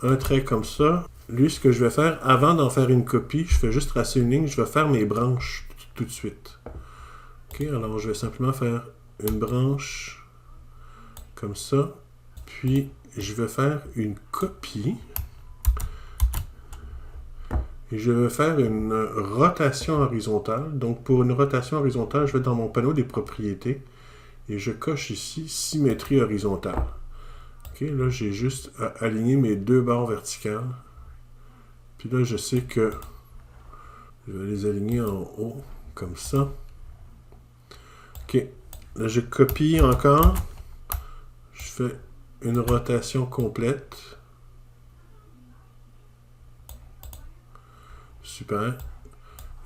un trait comme ça. Lui, ce que je vais faire, avant d'en faire une copie, je fais juste tracer une ligne. Je vais faire mes branches tout de suite. OK, alors je vais simplement faire une branche comme ça. Puis, je vais faire une copie. Et je vais faire une rotation horizontale. Donc, pour une rotation horizontale, je vais dans mon panneau des propriétés et je coche ici symétrie horizontale. OK, là, j'ai juste à aligner mes deux barres verticales. Puis là, je sais que je vais les aligner en haut, comme ça. OK, là, je copie encore. Je fais une rotation complète. Super.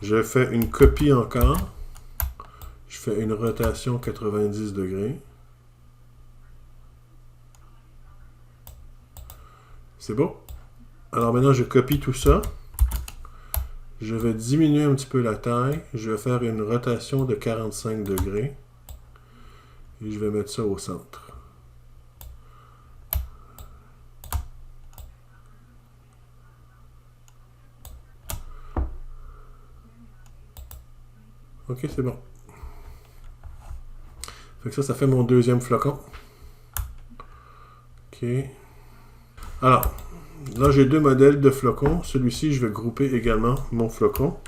Je fais une copie encore. Je fais une rotation 90 degrés. C'est beau. Alors maintenant, je copie tout ça. Je vais diminuer un petit peu la taille. Je vais faire une rotation de 45 degrés. Et je vais mettre ça au centre. OK, c'est bon. Fait que ça fait mon deuxième flocon. OK. Alors, là, j'ai deux modèles de flocons. Celui-ci, je vais grouper également mon flocon.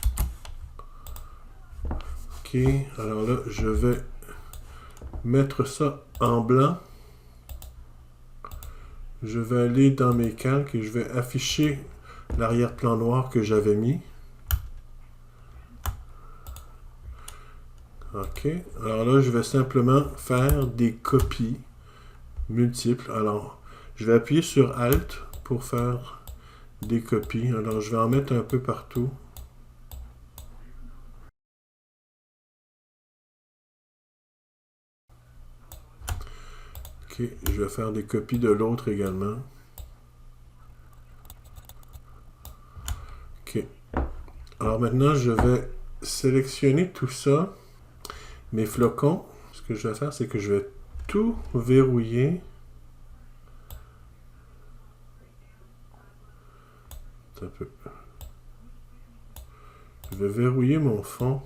OK. Alors là, je vais mettre ça en blanc. Je vais aller dans mes calques et je vais afficher l'arrière-plan noir que j'avais mis. OK. Alors là, je vais simplement faire des copies multiples. Alors, je vais appuyer sur Alt pour faire des copies. Alors, je vais en mettre un peu partout. OK. Je vais faire des copies de l'autre également. OK. Alors maintenant, je vais sélectionner tout ça. Mes flocons, ce que je vais faire, c'est que je vais tout verrouiller. Un peu. Je vais verrouiller mon fond.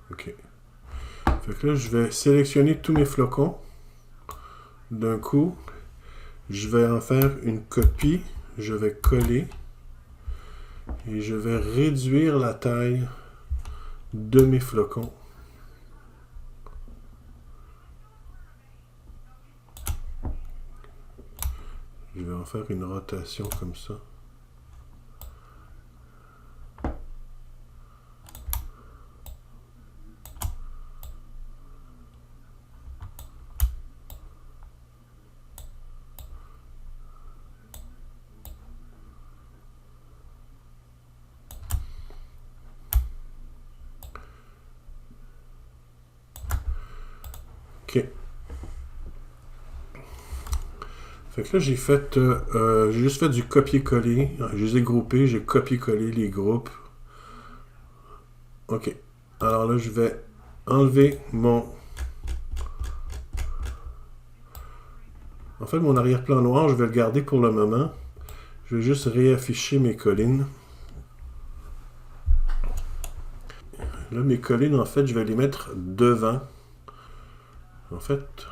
OK. Fait que là, je vais sélectionner tous mes flocons d'un coup. Je vais en faire une copie. Je vais coller. Et je vais réduire la taille de mes flocons. Je vais en faire une rotation comme ça. OK. Fait que là, j'ai juste fait du copier-coller. Je les ai groupés, j'ai copié-collé les groupes. OK. Alors là, je vais enlever mon... En fait, mon arrière-plan noir, je vais le garder pour le moment. Je vais juste réafficher mes collines. Là, mes collines, en fait, je vais les mettre devant. En fait,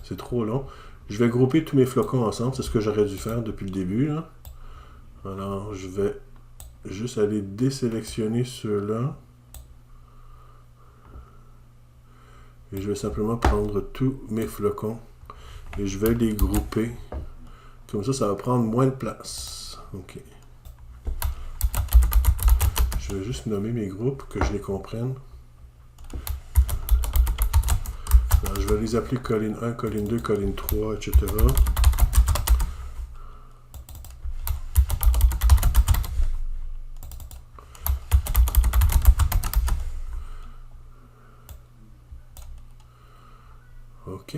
c'est trop long. Je vais grouper tous mes flocons ensemble. C'est ce que j'aurais dû faire depuis le début, là. Alors, je vais juste aller désélectionner ceux-là. Et je vais simplement prendre tous mes flocons et je vais les grouper. Comme ça va prendre moins de place. OK. Je vais juste nommer mes groupes, que je les comprenne. Alors, je vais les appeler colline 1, colline 2, colline 3, etc. OK.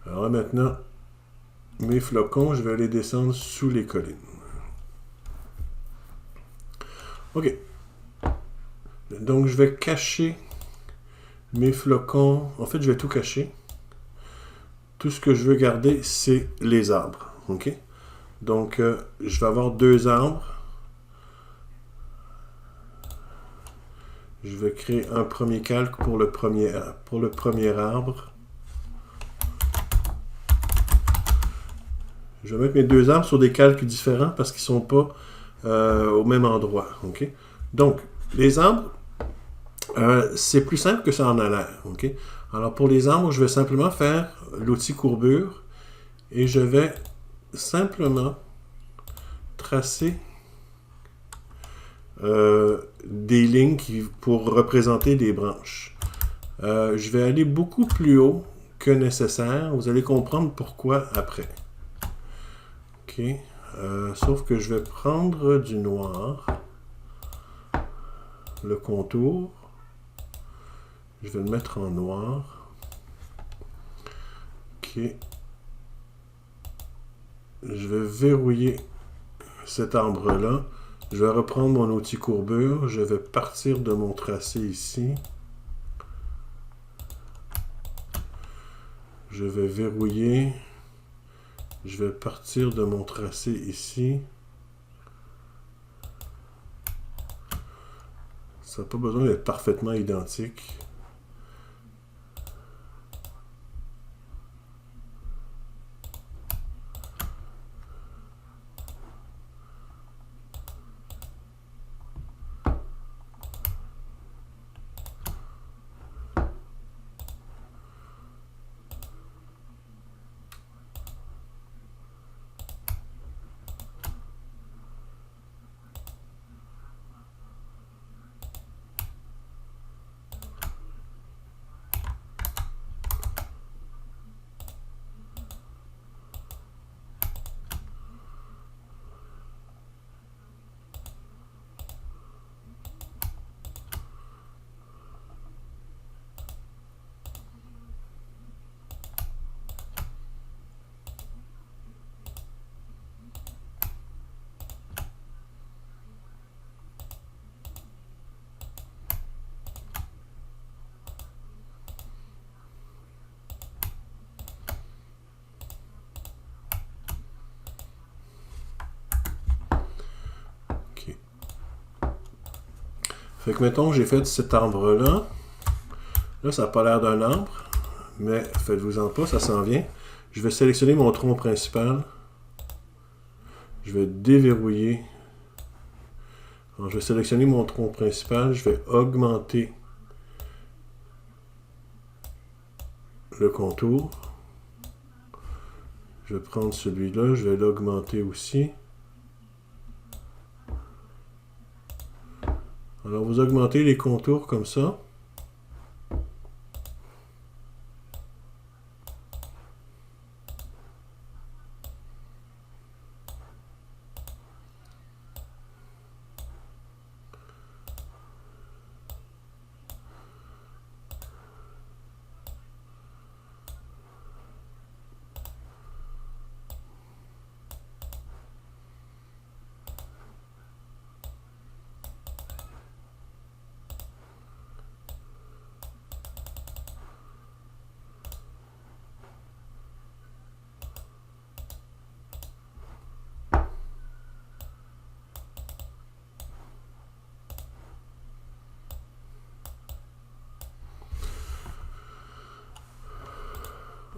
Alors là, maintenant, mes flocons, je vais les descendre sous les collines. OK. Donc, je vais cacher mes flocons. En fait, je vais tout cacher. Tout ce que je veux garder, c'est les arbres. OK? Donc, je vais avoir 2 arbres. Je vais créer un premier calque pour le premier arbre. Je vais mettre mes 2 arbres sur des calques différents parce qu'ils ne sont pas au même endroit. Okay? Donc, les arbres, c'est plus simple que ça en a l'air. Okay? Alors, pour les arbres, je vais simplement faire l'outil courbure et je vais simplement tracer des lignes pour représenter des branches. Je vais aller beaucoup plus haut que nécessaire. Vous allez comprendre pourquoi après. OK. Sauf que je vais prendre du noir, le contour. Je vais le mettre en noir. OK. Je vais verrouiller cet arbre-là. Je vais reprendre mon outil courbure. Je vais partir de mon tracé ici. Je vais verrouiller. Je vais partir de mon tracé ici. Ça n'a pas besoin d'être parfaitement identique. Fait que mettons j'ai fait cet arbre-là. Là, ça n'a pas l'air d'un arbre, mais faites-vous-en pas, ça s'en vient. Je vais sélectionner mon tronc principal. Je vais déverrouiller. Alors, je vais sélectionner mon tronc principal. Je vais augmenter le contour. Je vais prendre celui-là, je vais l'augmenter aussi. Alors, vous augmentez les contours comme ça.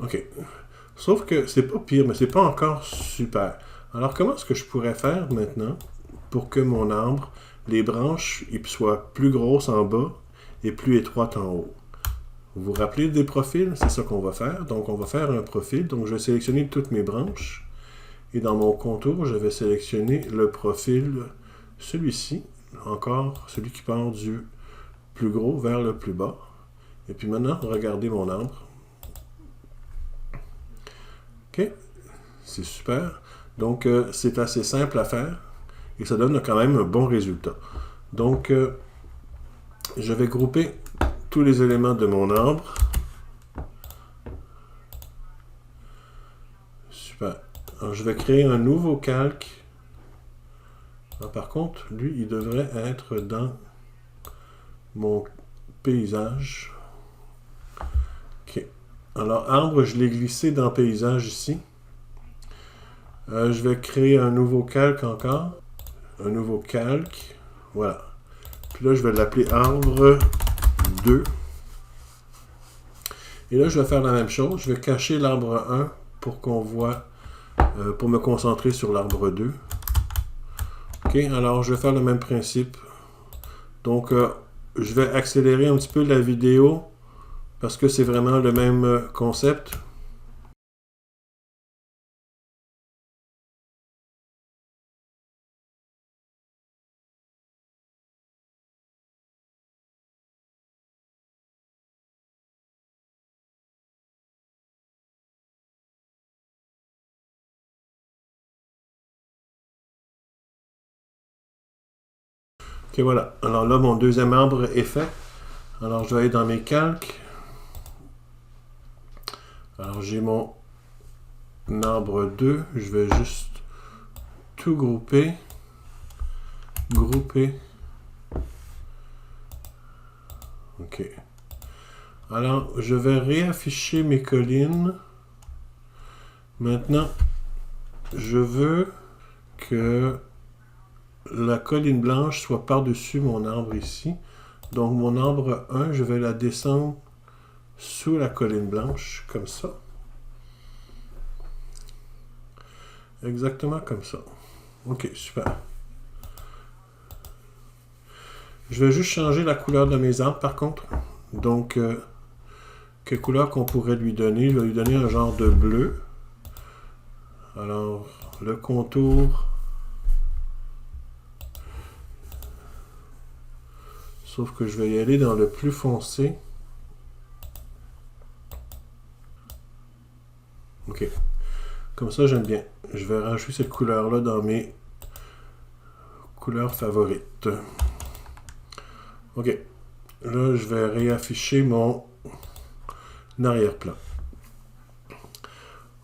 OK. Sauf que c'est pas pire, mais c'est pas encore super. Alors, comment est-ce que je pourrais faire maintenant pour que mon arbre, les branches, soient plus grosses en bas et plus étroites en haut. Vous vous rappelez des profils? C'est ça qu'on va faire. Donc, on va faire un profil. Donc, je vais sélectionner toutes mes branches. Et dans mon contour, je vais sélectionner le profil, celui-ci, encore celui qui part du plus gros vers le plus bas. Et puis maintenant, regardez mon arbre. OK? C'est super. Donc, c'est assez simple à faire. Et ça donne quand même un bon résultat. Donc, je vais grouper tous les éléments de mon arbre. Super. Alors, je vais créer un nouveau calque. Alors, par contre, lui, il devrait être dans mon paysage. OK. Alors, arbre, je l'ai glissé dans paysage ici. Je vais créer un nouveau calque encore. Un nouveau calque. Voilà. Puis là, je vais l'appeler arbre 2. Et là, je vais faire la même chose. Je vais cacher l'arbre 1 pour qu'on voit, pour me concentrer sur l'arbre 2. OK, alors je vais faire le même principe. Donc, je vais accélérer un petit peu la vidéo parce que c'est vraiment le même concept. OK, voilà. Alors là, mon deuxième arbre est fait. Alors, je vais aller dans mes calques. Alors, j'ai mon arbre 2. Je vais juste tout grouper. Grouper. OK. Alors, je vais réafficher mes collines. Maintenant, je veux que la colline blanche soit par-dessus mon arbre ici. Donc, mon arbre 1, je vais la descendre sous la colline blanche, comme ça. Exactement comme ça. OK, super. Je vais juste changer la couleur de mes arbres, par contre. Donc, quelle couleur qu'on pourrait lui donner? Je vais lui donner un genre de bleu. Alors, le contour... Sauf que je vais y aller dans le plus foncé. OK. Comme ça, j'aime bien. Je vais rajouter cette couleur-là dans mes couleurs favorites. OK. Là, je vais réafficher mon arrière-plan.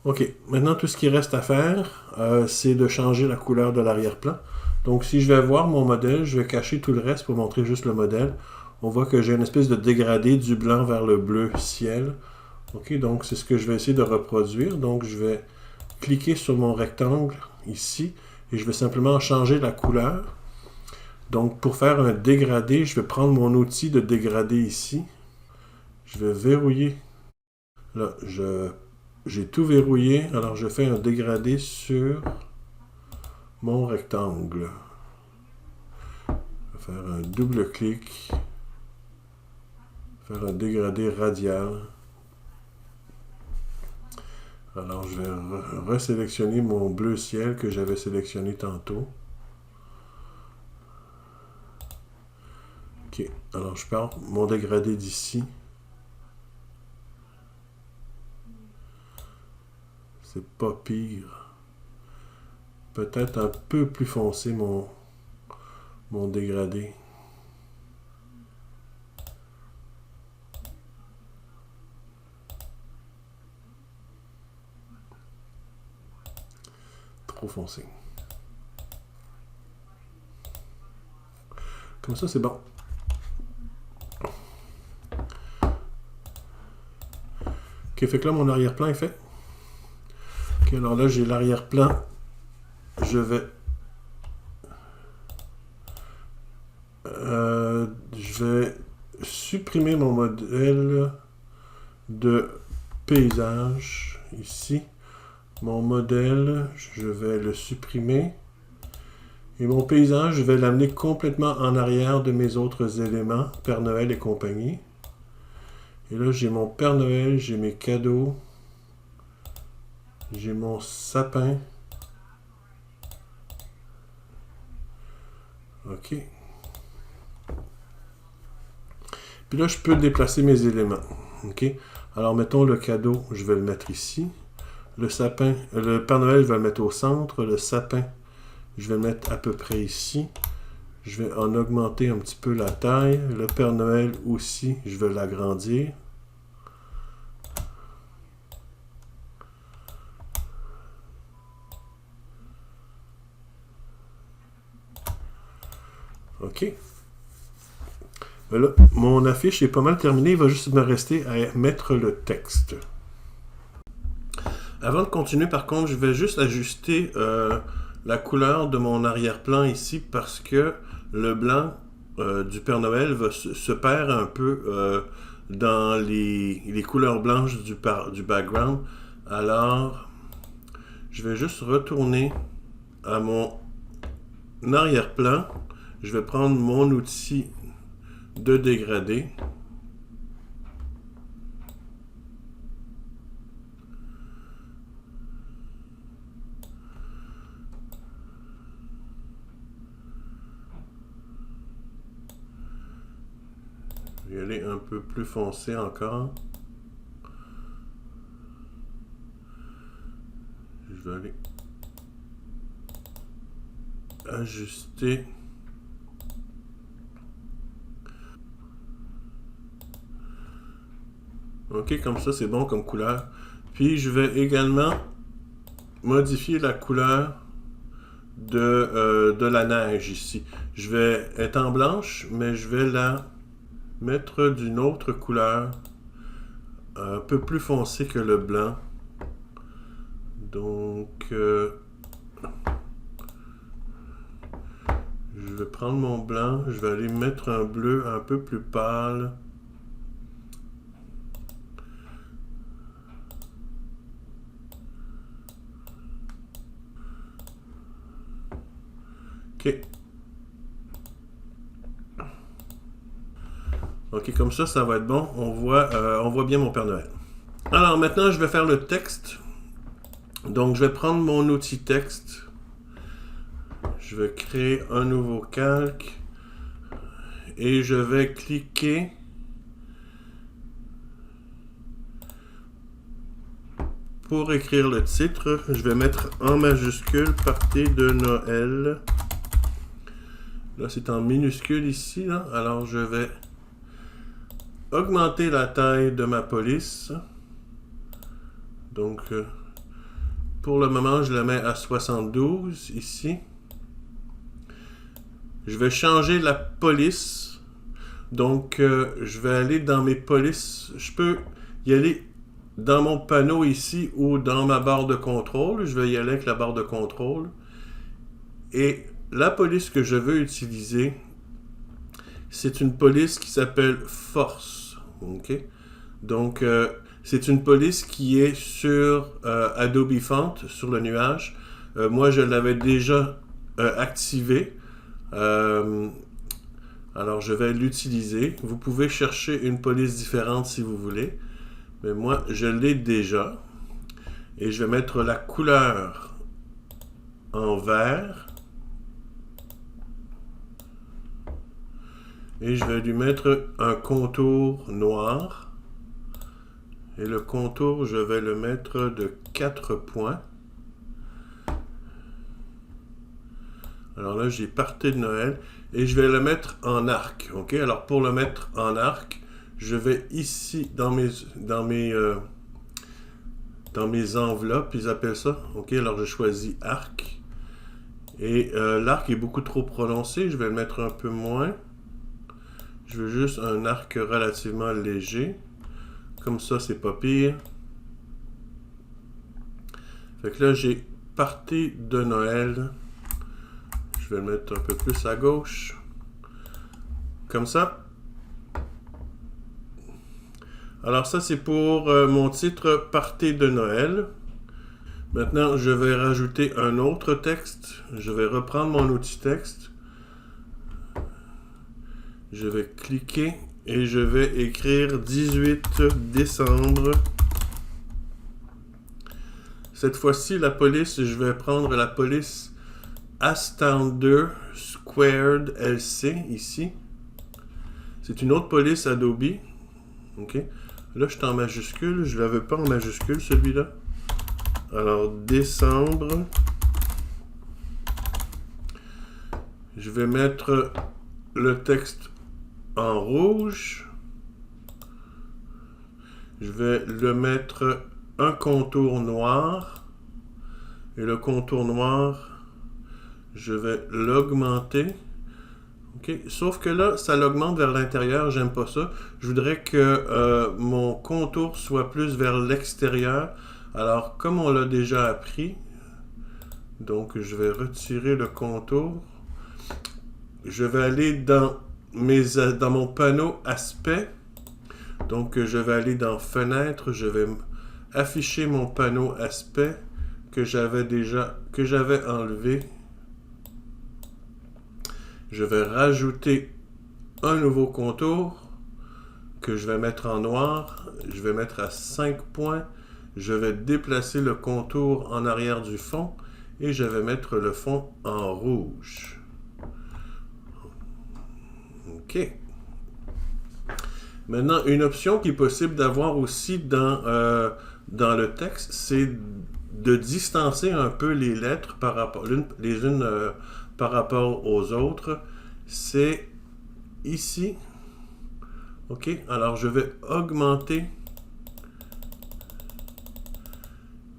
OK. Maintenant, tout ce qui reste à faire, c'est de changer la couleur de l'arrière-plan. Donc, si je vais voir mon modèle, je vais cacher tout le reste pour montrer juste le modèle. On voit que j'ai une espèce de dégradé du blanc vers le bleu ciel. OK, donc c'est ce que je vais essayer de reproduire. Donc, je vais cliquer sur mon rectangle ici et je vais simplement changer la couleur. Donc, pour faire un dégradé, je vais prendre mon outil de dégradé ici. Je vais verrouiller. Là, j'ai tout verrouillé. Alors, je fais un dégradé sur mon rectangle. Je vais faire un double clic. Faire un dégradé radial. Alors, je vais resélectionner mon bleu ciel que j'avais sélectionné tantôt. OK. Alors, je pars mon dégradé d'ici. C'est pas pire. Peut-être un peu plus foncé mon dégradé. Trop foncé. Comme ça, c'est bon. OK, fait que là, mon arrière-plan est fait. OK, alors là, j'ai l'arrière-plan. Je vais supprimer mon modèle de paysage ici. Mon modèle, je vais le supprimer. Et mon paysage, je vais l'amener complètement en arrière de mes autres éléments, Père Noël et compagnie. Et là, j'ai mon Père Noël, j'ai mes cadeaux, j'ai mon sapin. OK. Puis là, je peux déplacer mes éléments. OK. Alors, mettons le cadeau, je vais le mettre ici. Le sapin, le Père Noël, je vais le mettre au centre. Le sapin, je vais le mettre à peu près ici. Je vais en augmenter un petit peu la taille. Le Père Noël aussi, je vais l'agrandir. OK. Là, mon affiche est pas mal terminée. Il va juste me rester à mettre le texte. Avant de continuer, par contre, je vais juste ajuster la couleur de mon arrière-plan ici parce que le blanc du Père Noël se perd un peu dans les couleurs blanches du background. Alors, je vais juste retourner à mon arrière-plan. Je vais prendre mon outil de dégradé. Je vais aller un peu plus foncé encore. Je vais aller ajuster. OK, comme ça, c'est bon comme couleur. Puis, je vais également modifier la couleur de la neige ici. Je vais être en blanche, mais je vais la mettre d'une autre couleur, un peu plus foncée que le blanc. Donc, je vais prendre mon blanc, je vais aller mettre un bleu un peu plus pâle. OK. OK, comme ça va être bon. On voit bien mon Père Noël. Alors, maintenant, je vais faire le texte. Donc, je vais prendre mon outil texte. Je vais créer un nouveau calque. Et je vais cliquer pour écrire le titre. Je vais mettre en majuscule Party de Noël. Là, c'est en minuscule ici. Là. Alors, je vais augmenter la taille de ma police. Donc, pour le moment, je la mets à 72 ici. Je vais changer la police. Donc, je vais aller dans mes polices. Je peux y aller dans mon panneau ici ou dans ma barre de contrôle. Je vais y aller avec la barre de contrôle. Et la police que je veux utiliser, c'est une police qui s'appelle Force. OK? Donc, c'est une police qui est sur Adobe Font, sur le nuage. Moi, je l'avais déjà activée. Alors, je vais l'utiliser. Vous pouvez chercher une police différente si vous voulez. Mais moi, je l'ai déjà. Et je vais mettre la couleur en vert. Et je vais lui mettre un contour noir. Et le contour, je vais le mettre de 4 points. Alors là, j'ai Party de Noël. Et je vais le mettre en arc. OK? Alors pour le mettre en arc, je vais ici dans mes enveloppes, ils appellent ça. OK? Alors je choisis arc. Et l'arc est beaucoup trop prononcé. Je vais le mettre un peu moins. Je veux juste un arc relativement léger. Comme ça, c'est pas pire. Fait que là, j'ai Party de Noël. Je vais le mettre un peu plus à gauche. Comme ça. Alors ça, c'est pour mon titre Party de Noël. Maintenant, je vais rajouter un autre texte. Je vais reprendre mon outil texte. Je vais cliquer et je vais écrire 18 décembre. Cette fois-ci, la police, je vais prendre la police Astoundr Squared LC ici. C'est une autre police Adobe. OK. Là, je suis en majuscule. Je ne l'avais pas en majuscule, celui-là. Alors, décembre. Je vais mettre le texte en rouge. Je vais le mettre un contour noir. Et le contour noir, je vais l'augmenter. OK. Sauf que là, ça l'augmente vers l'intérieur. J'aime pas ça. Je voudrais que mon contour soit plus vers l'extérieur. Alors, comme on l'a déjà appris, donc je vais retirer le contour. Je vais aller dans mon panneau aspect. Donc, je vais aller dans fenêtre. Je vais afficher mon panneau aspect que j'avais enlevé. Je vais rajouter un nouveau contour que je vais mettre en noir. Je vais mettre à 5 points. Je vais déplacer le contour en arrière du fond et je vais mettre le fond en rouge. OK. Maintenant, une option qui est possible d'avoir aussi dans le texte, c'est de distancer un peu les lettres par rapport, les unes par rapport aux autres. C'est ici. OK. Alors, je vais augmenter.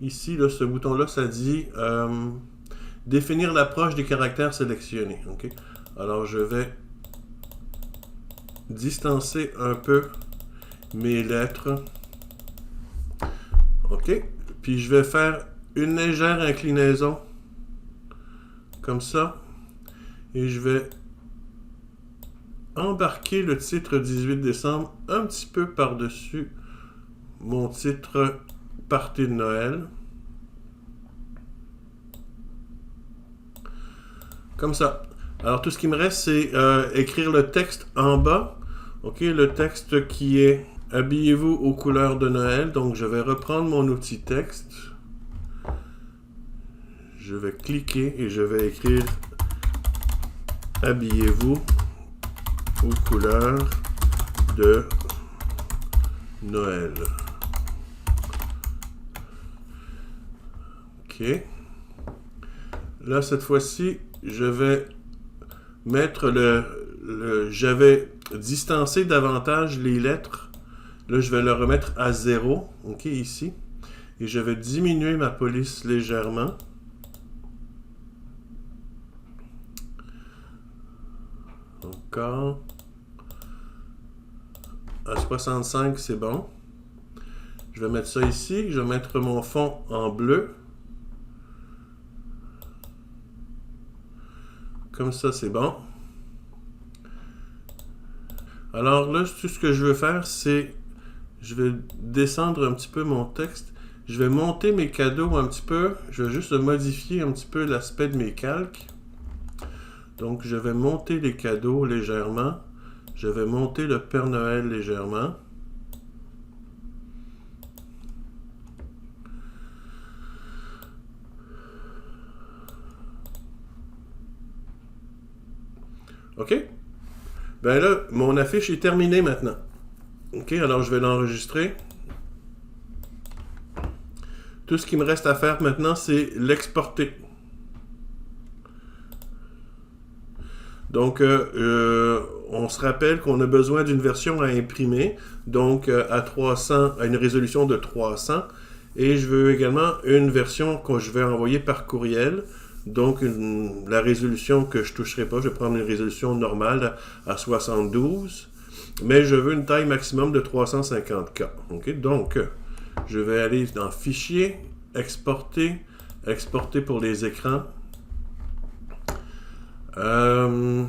Ici, là, ce bouton-là, ça dit définir l'approche des caractères sélectionnés. OK. Alors, je vais distancer un peu mes lettres. OK. Puis, je vais faire une légère inclinaison. Comme ça. Et je vais embarquer le titre 18 décembre un petit peu par-dessus mon titre Party de Noël. Comme ça. Alors, tout ce qui me reste, c'est écrire le texte en bas. OK, le texte qui est « Habillez-vous aux couleurs de Noël ». Donc, je vais reprendre mon outil texte. Je vais cliquer et je vais écrire « Habillez-vous aux couleurs de Noël ». OK. Là, cette fois-ci, je vais mettre j'avais distancé davantage les lettres. Là, je vais le remettre à 0. OK, ici. Et je vais diminuer ma police légèrement. Encore. À 65, c'est bon. Je vais mettre ça ici. Je vais mettre mon fond en bleu. Comme ça, c'est bon. Alors là, tout ce que je veux faire, c'est... Je vais descendre un petit peu mon texte. Je vais monter mes cadeaux un petit peu. Je vais juste modifier un petit peu l'aspect de mes calques. Donc, je vais monter les cadeaux légèrement. Je vais monter le Père Noël légèrement. OK? Ben là, mon affiche est terminée maintenant. OK, alors je vais l'enregistrer. Tout ce qui me reste à faire maintenant, c'est l'exporter. Donc, on se rappelle qu'on a besoin d'une version à imprimer, donc à une résolution de 300. Et je veux également une version que je vais envoyer par courriel. Donc, la résolution que je ne toucherai pas, je vais prendre une résolution normale à 72. Mais je veux une taille maximum de 350K. Okay? Donc, je vais aller dans Fichier, Exporter, Exporter pour les écrans. Je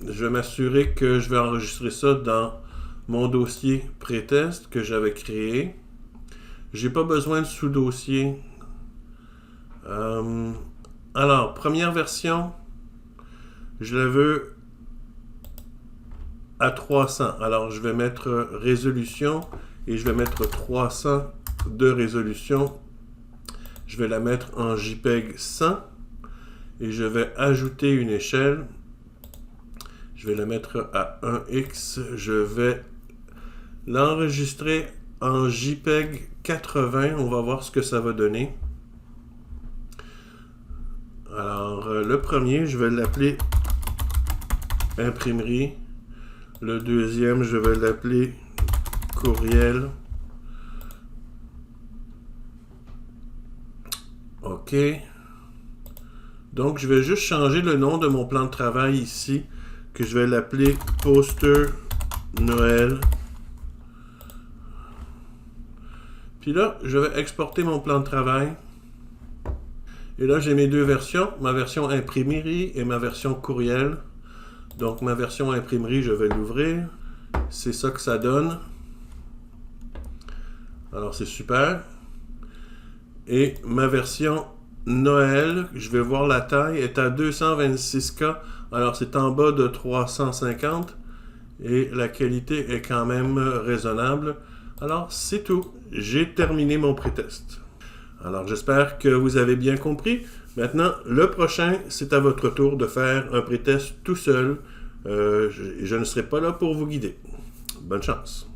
vais m'assurer que je vais enregistrer ça dans mon dossier pré-test que j'avais créé. J'ai pas besoin de sous-dossier Alors, première version, je la veux à 300. Alors, je vais mettre résolution et je vais mettre 300 de résolution. Je vais la mettre en JPEG 100 et je vais ajouter une échelle. Je vais la mettre à 1x. Je vais l'enregistrer en JPEG 80. On va voir ce que ça va donner. Alors, le premier, je vais l'appeler imprimerie. Le deuxième, je vais l'appeler courriel. OK. Donc, je vais juste changer le nom de mon plan de travail ici, que je vais l'appeler Poster Noël. Puis là, je vais exporter mon plan de travail. Et là, j'ai mes deux versions, ma version imprimerie et ma version courriel. Donc, ma version imprimerie, je vais l'ouvrir. C'est ça que ça donne. Alors, c'est super. Et ma version Noël, je vais voir la taille, est à 226K. Alors, c'est en bas de 350. Et la qualité est quand même raisonnable. Alors, c'est tout. J'ai terminé mon pré-test. Alors, j'espère que vous avez bien compris. Maintenant, le prochain, c'est à votre tour de faire un pré-test tout seul. Je ne serai pas là pour vous guider. Bonne chance.